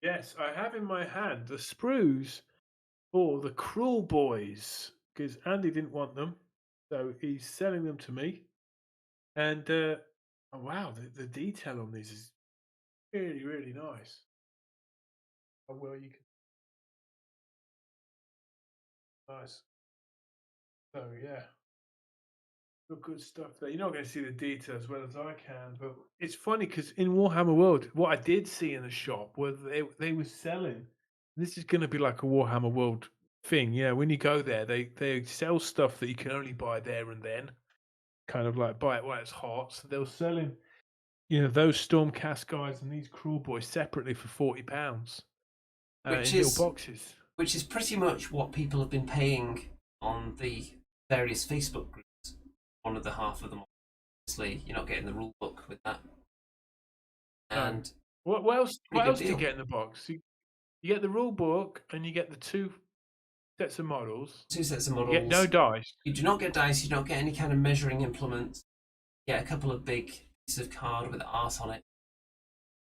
yes, I have in my hand the sprues for the Cruel Boys because Andy didn't want them, so he's selling them to me. And oh, wow, the detail on these is really, really nice. How well you can. Nice. So yeah, good stuff there. You're not going to see the detail as well as I can, but it's funny because in Warhammer World, what I did see in the shop was they were selling. This is going to be like a Warhammer World thing, yeah. When you go there, they sell stuff that you can only buy there and then, kind of like buy it while it's hot. So they were selling, those Stormcast guys and these Cruel Boys separately for £40, Which in is little boxes. Which is pretty much what people have been paying on the various Facebook groups. One of the half of them, obviously, you're not getting the rule book with that. And what else? What else do you get in the box? You get the rule book, and you get the 2 sets of models. 2 sets of models. You get no dice. You do not get dice. You don't get any kind of measuring implement. You get a couple of big pieces of card with art on it.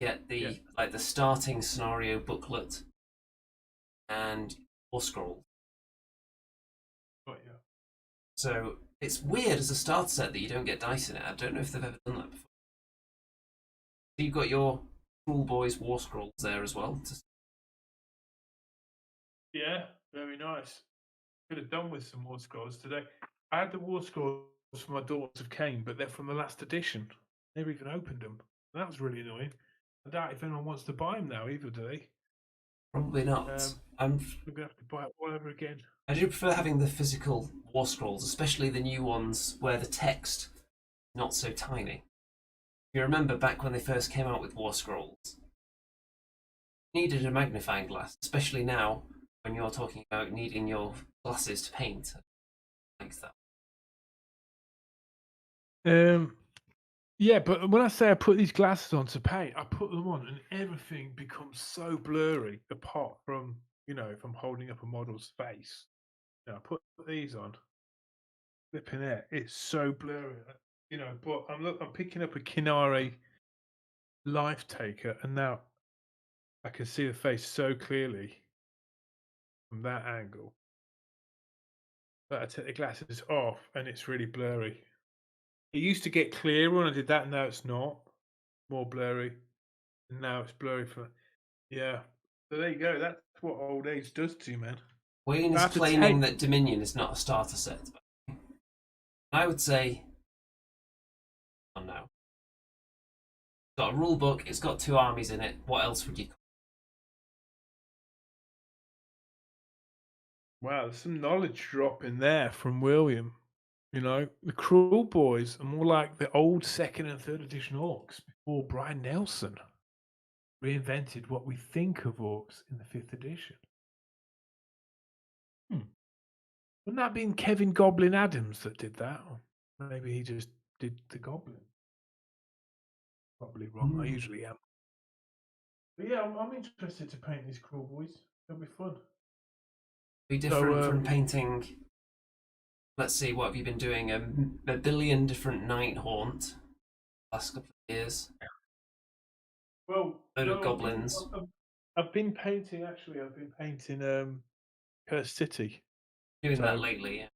You get the the starting scenario booklet and War Scroll. Right, yeah. So it's weird as a starter set that you don't get dice in it. I don't know if they've ever done that before. So you've got your Cruel Boys War Scrolls there as well. Yeah, very nice. Could have done with some War Scrolls today. I had the War Scrolls for my Daughters of Cain, but they're from the last edition. Never even opened them. That was really annoying. I doubt if anyone wants to buy them now either, do they? Probably not. We're going to have to buy it all over again. I do prefer having the physical War Scrolls, especially the new ones where the text is not so tiny. If you remember back when they first came out with War Scrolls, you needed a magnifying glass, especially now when you're talking about needing your glasses to paint. Like that. Yeah, but when I say I put these glasses on to paint, I put them on and everything becomes so blurry apart from, if I'm holding up a model's face. I put these on. Flipping it. It's so blurry. But I'm picking up a Kinare Life Taker and now I can see the face so clearly from that angle. But I take the glasses off and it's really blurry. It used to get clearer when I did that. Now it's not. More blurry. And now it's blurry for. Yeah. So there you go. That's what old age does to you, man. Wayne is claiming that Dominion is not a starter set. I would say. Oh no. It's got a rule book. It's got 2 armies in it. What else would you? Wow, there's some knowledge drop in there from William. The Cruel Boys are more like the old 2nd and 3rd edition orcs before Brian Nelson reinvented what we think of orcs in the 5th edition. Wouldn't that been Kevin Goblin Adams that did that? Or maybe he just did the Goblin. Probably wrong. I usually am. But yeah, I'm interested to paint these Cruel Boys. It'll be fun. Be different from painting. Let's see, what have you been doing? A billion different Night Haunt last couple of years. Well, load of goblins. I've been painting. Actually, I've been painting Cursed City. Doing that lately, yeah.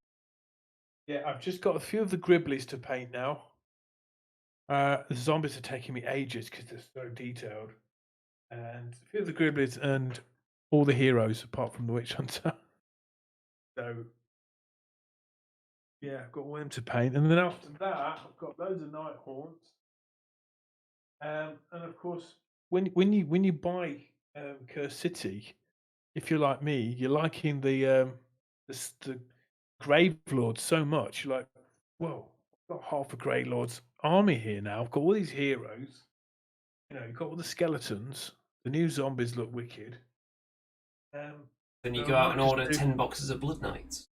Yeah, I've just got a few of the Gribblies to paint now. The zombies are taking me ages because they're so detailed, and a few of the Gribblies and all the heroes apart from the Witch Hunter. So. Yeah, I've got one to paint, and then after that, I've got loads of Night Haunts. And of course, when you buy Curse City, if you're like me, you're liking the Grave Lords so much. You're like, whoa, I've got half a Grey Lord's army here now. I've got all these heroes. You've got all the skeletons. The new zombies look wicked. Then you So go I out might and just order do. 10 boxes of Blood Knights.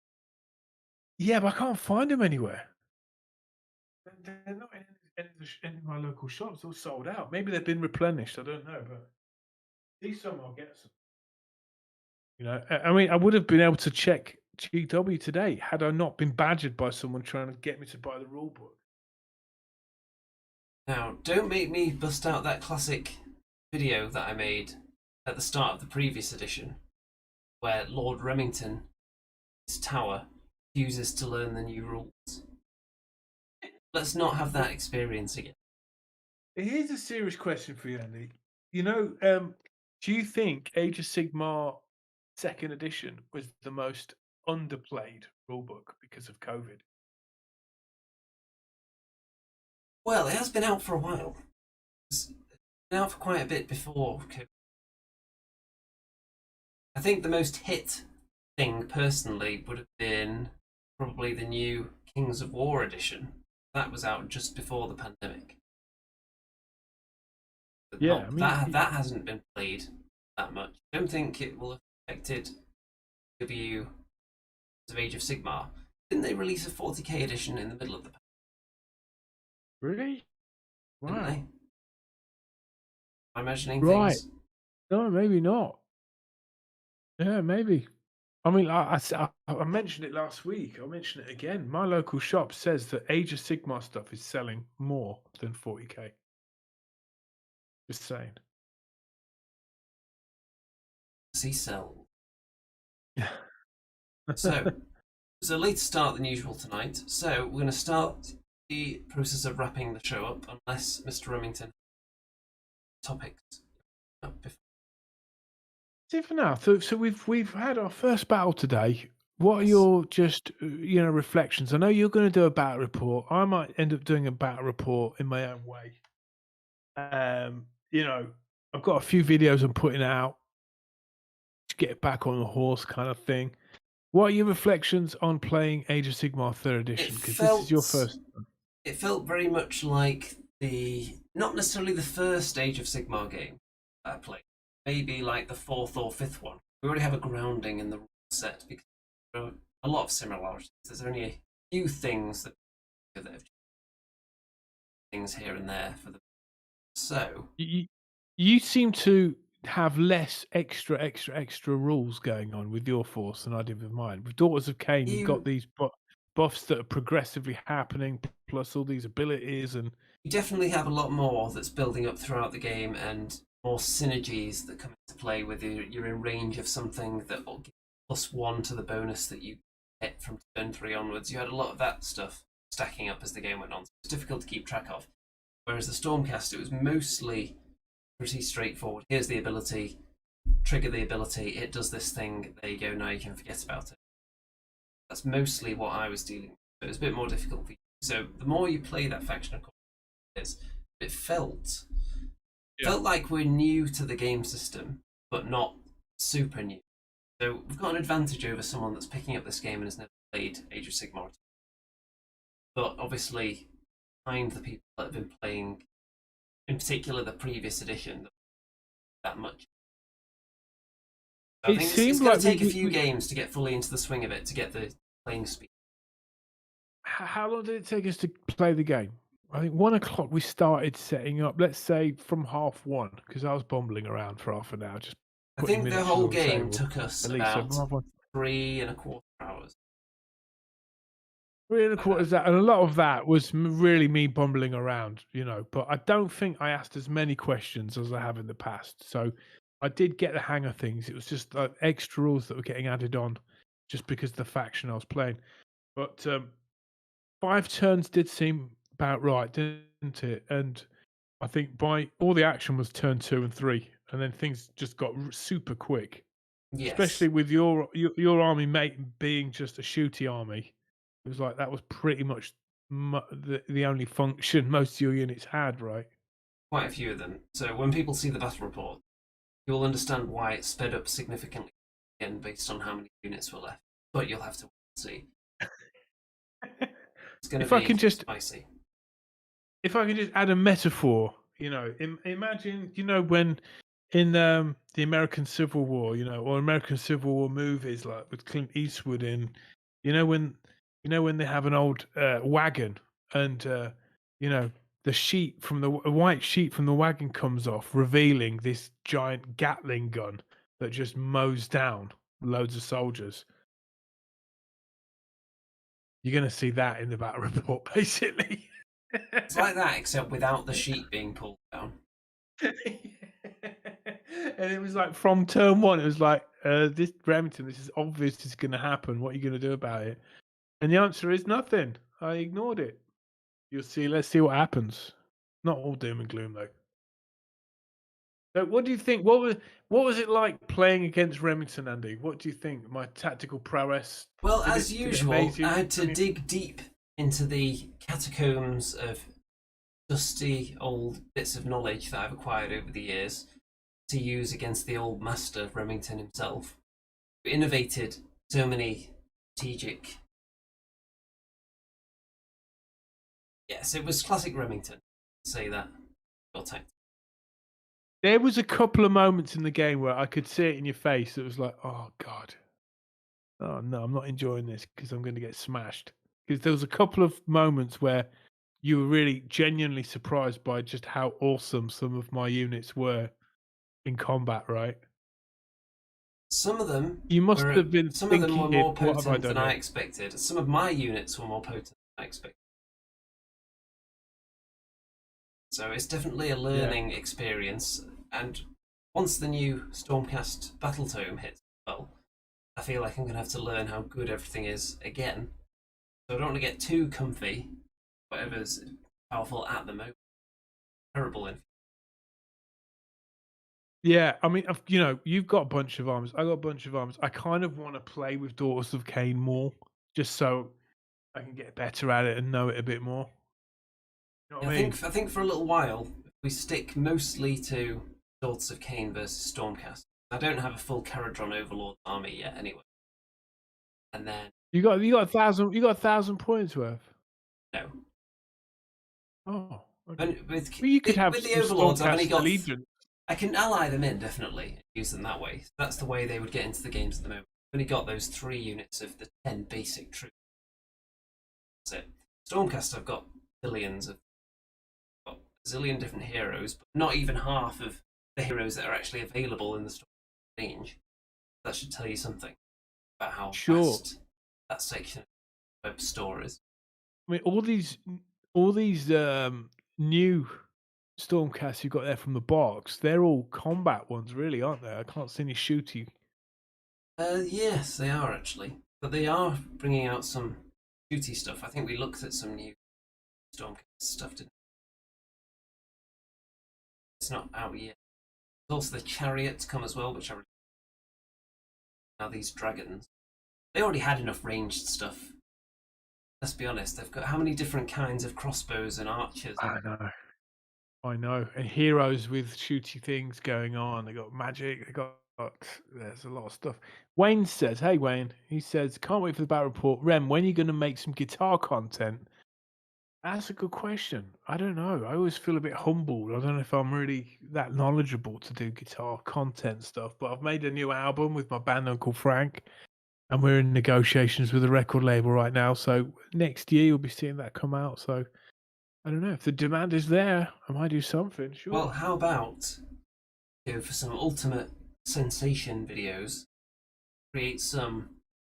Yeah, but I can't find them anywhere. They're not in any of my local shops. They're all sold out. Maybe they've been replenished. I don't know, but these some I'll get some. I mean, I would have been able to check GW today had I not been badgered by someone trying to get me to buy the rule book. Now, don't make me bust out that classic video that I made at the start of the previous edition, where Lord Remington, his tower, refuses to learn the new rules. Let's not have that experience again. Here's a serious question for you, Andy. Do you think Age of Sigmar second edition was the most underplayed rulebook because of COVID? Well, it has been out for a while. It's been out for quite a bit before COVID. I think the most hit thing, personally, would have been probably the new Kings of War edition. That was out just before the pandemic. But Yeah, not, I mean, that hasn't been played that much. I don't think it will have affected W of Age of Sigmar. Didn't they release a 40k edition in the middle of the really? Didn't Wow. they? Am I imagining Right. things? No, maybe not. Yeah, maybe. I mean, I mentioned it last week. I'll mention it again. My local shop says that Age of Sigmar stuff is selling more than 40k. Just saying. See cell. Yeah. So, it's a later start than usual tonight. So, we're going to start the process of wrapping the show up, unless Mr. Remington topics up before. See for now. So we've had our first battle today. What are Yes. your just reflections? I know you're going to do a battle report. I might end up doing a battle report in my own way. I've got a few videos I'm putting out to get back on the horse, kind of thing. What are your reflections on playing Age of Sigmar Third Edition? Because this is your first. It felt very much like not necessarily the first Age of Sigmar game that I played. Maybe like the fourth or fifth one. We already have a grounding in the rule set because there are a lot of similarities. There's only a few things that have changed, things here and there for the. So You seem to have less extra rules going on with your force than I did with mine. With Daughters of Cain, you've got these buffs that are progressively happening, plus all these abilities, and you definitely have a lot more that's building up throughout the game, and more synergies that come into play. Whether you're in range of something that will give +1 to the bonus that you get from turn 3 onwards. You had a lot of that stuff stacking up as the game went on. So it's difficult to keep track of. Whereas the Stormcast, it was mostly pretty straightforward. Here's the ability, trigger the ability, it does this thing, there you go, now you can forget about it. That's mostly what I was dealing with. It was a bit more difficult for you. So the more you play that faction, of course, it felt like we're new to the game system, but not super new. So we've got an advantage over someone that's picking up this game and has never played Age of Sigmar. But obviously, find the people that have been playing, in particular the previous edition, that much. So I think it's going to take a few games to get fully into the swing of it, to get the playing speed. How long did it take us to play the game? I think 1 o'clock we started setting up, let's say from 1:30, because I was bumbling around for half an hour. I think the whole game took us about 3.25 hours. 3.25 is that, and a lot of that was really me bumbling around, but I don't think I asked as many questions as I have in the past. So I did get the hang of things. It was just extra rules that were getting added on just because of the faction I was playing. But 5 turns did seem about right, didn't it? And I think by all the action was turn 2 and 3, and then things just got super quick. Yes. Especially with your army mate being just a shooty army. It was like that was pretty much the only function most of your units had, right? quite a few of them. So when people see the battle report, you'll understand why it's sped up significantly again based on how many units were left. But you'll have to see. It's going to If I be can just spicy. if I can just add a metaphor, imagine, when in the American Civil War, or American Civil War movies like with Clint Eastwood in, you know when when they have an old wagon and the sheet from a white sheet from the wagon comes off, revealing this giant Gatling gun that just mows down loads of soldiers. You're going to see that in the battle report, basically. It's like that, except without the sheet being pulled down. And it was like from turn one, it was like, this Remington, this is obvious it's going to happen. What are you going to do about it? And the answer is nothing. I ignored it. You'll see. Let's see what happens. Not all doom and gloom, though. So, what do you think? What was it like playing against Remington, Andy? What do you think? My tactical prowess. Well, as usual, I had to you? dig deep into the catacombs of dusty old bits of knowledge that I've acquired over the years to use against the old master, Remington himself, who innovated so many strategic. Yes, it was classic Remington. Say that. There was a couple of moments in the game where I could see it in your face. It was like, oh God, oh no, I'm not enjoying this because I'm going to get smashed. Because there was a couple of moments where you were really genuinely surprised by just how awesome some of my units were in combat, right? Some of them you must have been some of them were more potent than I here? expected. Some of my units were more potent than I expected. So it's definitely a learning experience. And once the new Stormcast Battle Tome hits, well, I feel like I'm going to have to learn how good everything is again. So I don't want to get too comfy. Whatever's powerful at the moment. Terrible in. Yeah, I mean, you've got a bunch of arms. I got a bunch of arms. I kind of want to play with Daughters of Cain more, just so I can get better at it and know it a bit more. You know what I mean? I think for a little while we stick mostly to Daughters of Cain versus Stormcast. I don't have a full Caradron Overlord army yet, anyway. And then you got 1,000 points worth. No. Oh, okay. You could have with the Overlords. I've only got Legion. I can ally them in, definitely, use them that way. That's the way they would get into the games at the moment. I've only got those 3 units of the 10 basic troops. That's it. Stormcast, I've got billions of, got a zillion different heroes, but not even half of the heroes that are actually available in the Stormcast range. That should tell you something about how vast that section of the web store is. I mean, all these new Stormcasts you got there from the box, they're all combat ones, really, aren't they? I can't see any shooty. Yes, they are actually, but they are bringing out some shooty stuff. I think we looked at some new Stormcast stuff. It's not out yet. There's also the Chariot to come as well, which I really. Now these dragons, they already had enough ranged stuff. Let's be honest, they've got how many different kinds of crossbows and archers? I know. And heroes with shooty things going on. They got magic. There's a lot of stuff. Wayne says, hey Wayne, he says, can't wait for the battle report. Rem, when are you going to make some guitar content? That's a good question. I don't know. I always feel a bit humbled. I don't know if I'm really that knowledgeable to do guitar content stuff, but I've made a new album with my band Uncle Frank, and we're in negotiations with a record label right now. So next year you'll be seeing that come out. So I don't know if the demand is there. I might do something. Sure. Well, how about go for some ultimate sensation videos? Create some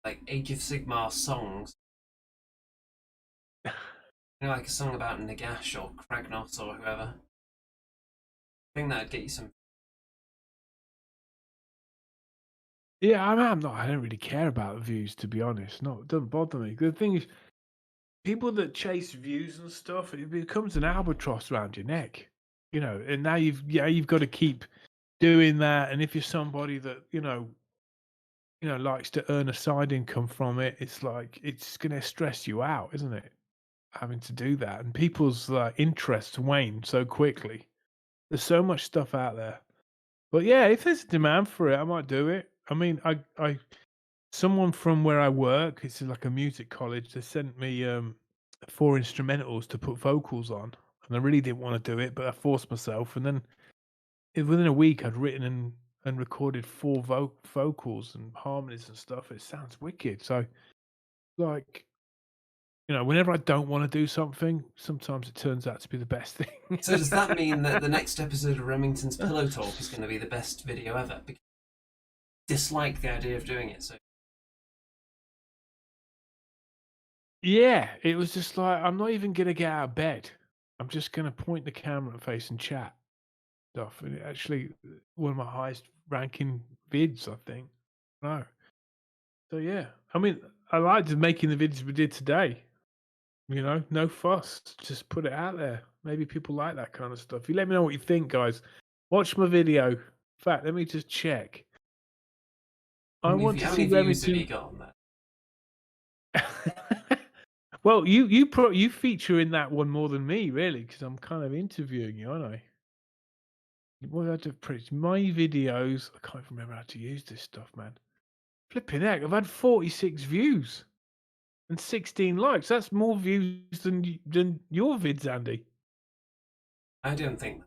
like Age of Sigmar songs. Like a song about Nagash or Kragnos or whoever. I think that'd get you some. Yeah, I don't really care about views, to be honest. No, it doesn't bother me. The thing is, people that chase views and stuff, it becomes an albatross around your neck, and now you've got to keep doing that. And if you're somebody that likes to earn a side income from it, it's like it's going to stress you out, isn't it? Having to do that, and people's interests wane so quickly. There's so much stuff out there. But yeah, if there's a demand for it, I might do it. I mean, someone from where I work, it's like a music college, they sent me 4 instrumentals to put vocals on, and I really didn't want to do it, but I forced myself, and then within a week, I'd written and recorded 4 vocals and harmonies and stuff. It sounds wicked. So, like, whenever I don't want to do something, sometimes it turns out to be the best thing. So does that mean that the next episode of Remington's Pillow Talk is going to be the best video ever? Because I dislike the idea of doing it. So Yeah, it was just like, I'm not even gonna get out of bed. I'm just gonna point the camera and face and chat stuff. And it actually one of my highest ranking vids, I think. No. So yeah. I mean, I liked making the vids we did today. No fuss. Just put it out there. Maybe people like that kind of stuff. You let me know what you think, guys. Watch my video. In fact, let me just check. I want to see how many views have you got on that? Well, you feature in that one more than me, really, because I'm kind of interviewing you, aren't I? What did I do? My videos. I can't even remember how to use this stuff, man. Flipping heck, I've had 46 views and 16 likes. That's more views than your vids, Andy. I don't think.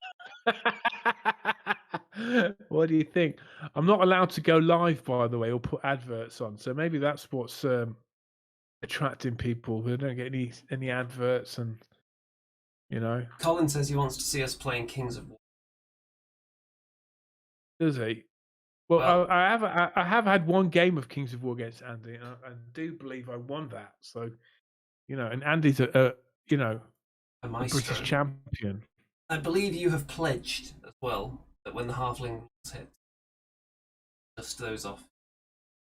What do you think? I'm not allowed to go live, by the way, or put adverts on. So maybe that's what's attracting people who don't get any adverts, and Colin says he wants to see us playing Kings of War. Does he? Well, I have had one game of Kings of War against Andy, and I do believe I won that. So, and Andy's a British champion. I believe you have pledged as well that when the halfling hit, dust those off.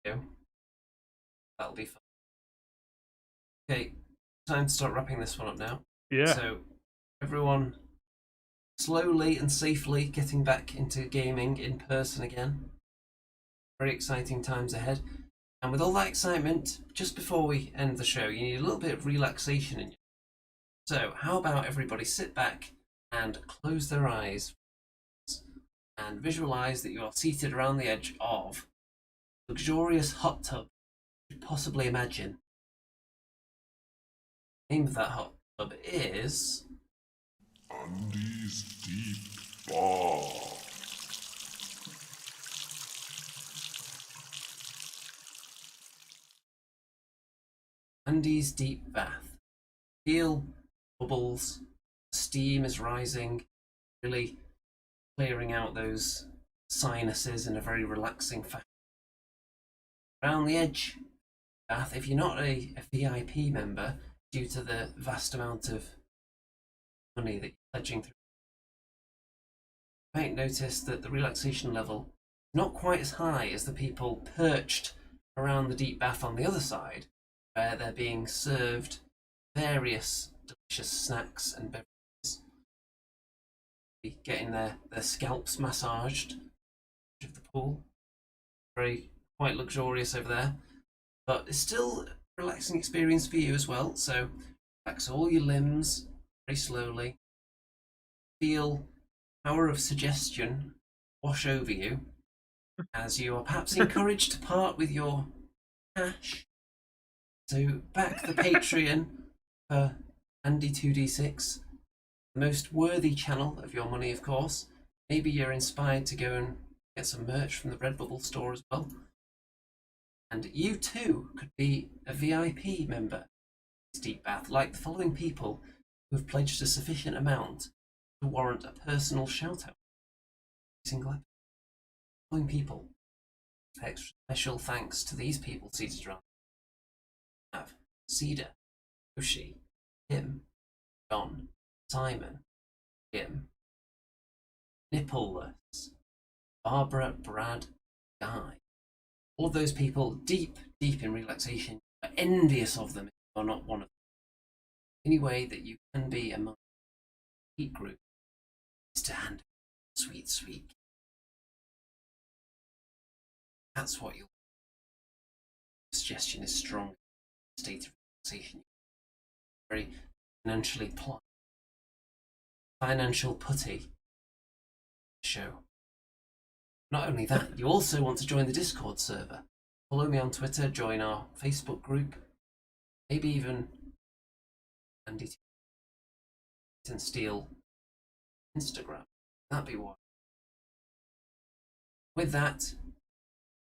That'll be fun. Okay, time to start wrapping this one up now. Yeah. So, everyone slowly and safely getting back into gaming in person again. Very exciting times ahead. And with all that excitement, just before we end the show, you need a little bit of relaxation in you. So, how about everybody sit back and close their eyes and visualize that you are seated around the edge of a luxurious hot tub you could possibly imagine. The name of that hot tub is Andy's Deep Bath. Andy's Deep Bath. Feel bubbles, steam is rising, really clearing out those sinuses in a very relaxing fashion. Around the edge bath, if you're not a VIP member, due to the vast amount of money that you're pledging through, you might notice that the relaxation level is not quite as high as the people perched around the deep bath on the other side, where they're being served various delicious snacks and beverages, getting their scalps massaged of the pool. Quite luxurious over there, but it's still a relaxing experience for you as well. So relax all your limbs very slowly. Feel the power of suggestion wash over you as you are perhaps encouraged to part with your cash. So back the Patreon for Andy2D6, the most worthy channel of your money, of course. Maybe you're inspired to go and get some merch from the Redbubble store as well. And you too could be a VIP member of this Deep Bath, like the following people who have pledged a sufficient amount to warrant a personal shout-out. Single episode. The following people. Extra special thanks to these people seated around. We have Cedar, Yoshi, Tim, John, Simon, Jim, Nippleless, Barbara, Brad, Guy. All of those people deep in relaxation, are envious of them if you are not one of them. The only way that you can be among the elite group is to hand sweet. That's what your suggestion is strong. State of relaxation. Very financially pliant. Financial putty. the show. Not only that, you also want to join the Discord server. Follow me on Twitter, join our Facebook group, maybe even Andy and Steel Instagram. That'd be one. With that,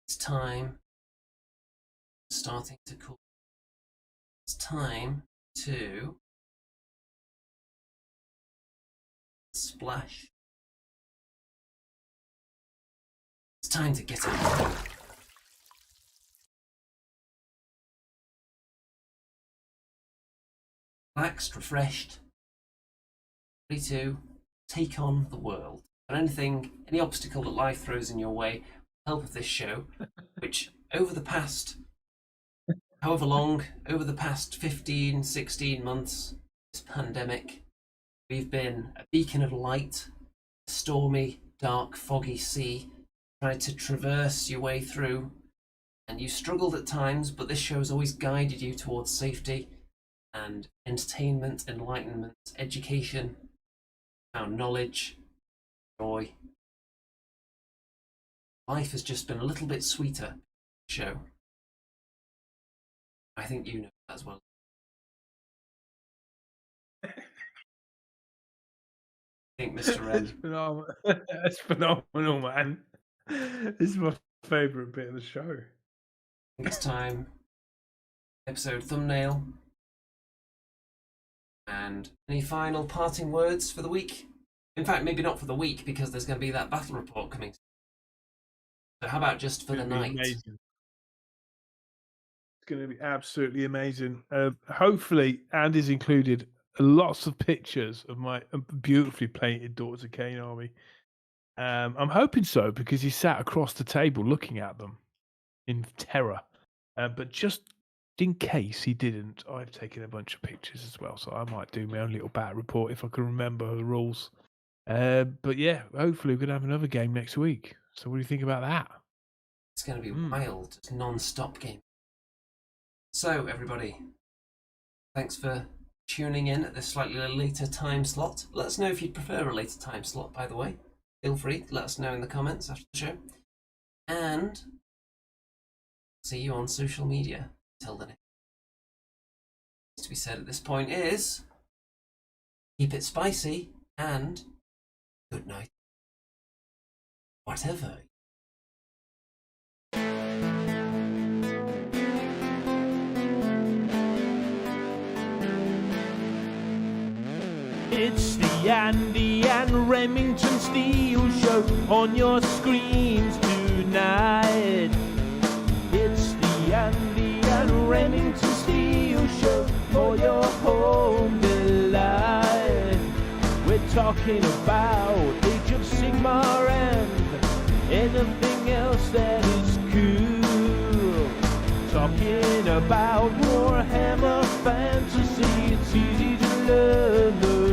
it's time starting to cool. It's time to splash. It's time to get out. Relaxed, refreshed, ready to take on the world. And anything, any obstacle that life throws in your way, with the help of this show, which over the past, however long, over the past 15, 16 months, this pandemic, we've been a beacon of light, a stormy, dark, foggy sea, tried to traverse your way through, and you struggled at times, but this show has always guided you towards safety and entertainment, enlightenment, education, found knowledge, joy. Life has just been a little bit sweeter. Show. I think you know that as well. I think Mr. It's phenomenal. It's phenomenal, man. This is my favourite bit of the show. I think it's time. Episode thumbnail. And any final parting words for the week? In fact, maybe not for the week, because there's going to be that battle report coming. So how about just for the night? Amazing. It's going to be absolutely amazing. Hopefully, Andy's included lots of pictures of my beautifully painted Daughters of Cain army. I'm hoping so, because he sat across the table looking at them in terror. But just in case he didn't, I've taken a bunch of pictures as well, so I might do my own little battle report if I can remember the rules. But yeah, hopefully we're going to have another game next week. So what do you think about that? It's going to be wild, non-stop game. So everybody, thanks for tuning in at this slightly later time slot. Let us know if you'd prefer a later time slot, by the way. Feel free to let us know in the comments after the show. And see you on social media. Until then, what's to be said at this point is keep it spicy and good night. Whatever. It's the Andy and Remington Steel Show on your screens tonight. It's the Andy and Remington Steel Show for your home delight. We're talking about Age of Sigmar and anything else that is cool. Talking about Warhammer fantasy, it's easy to learn the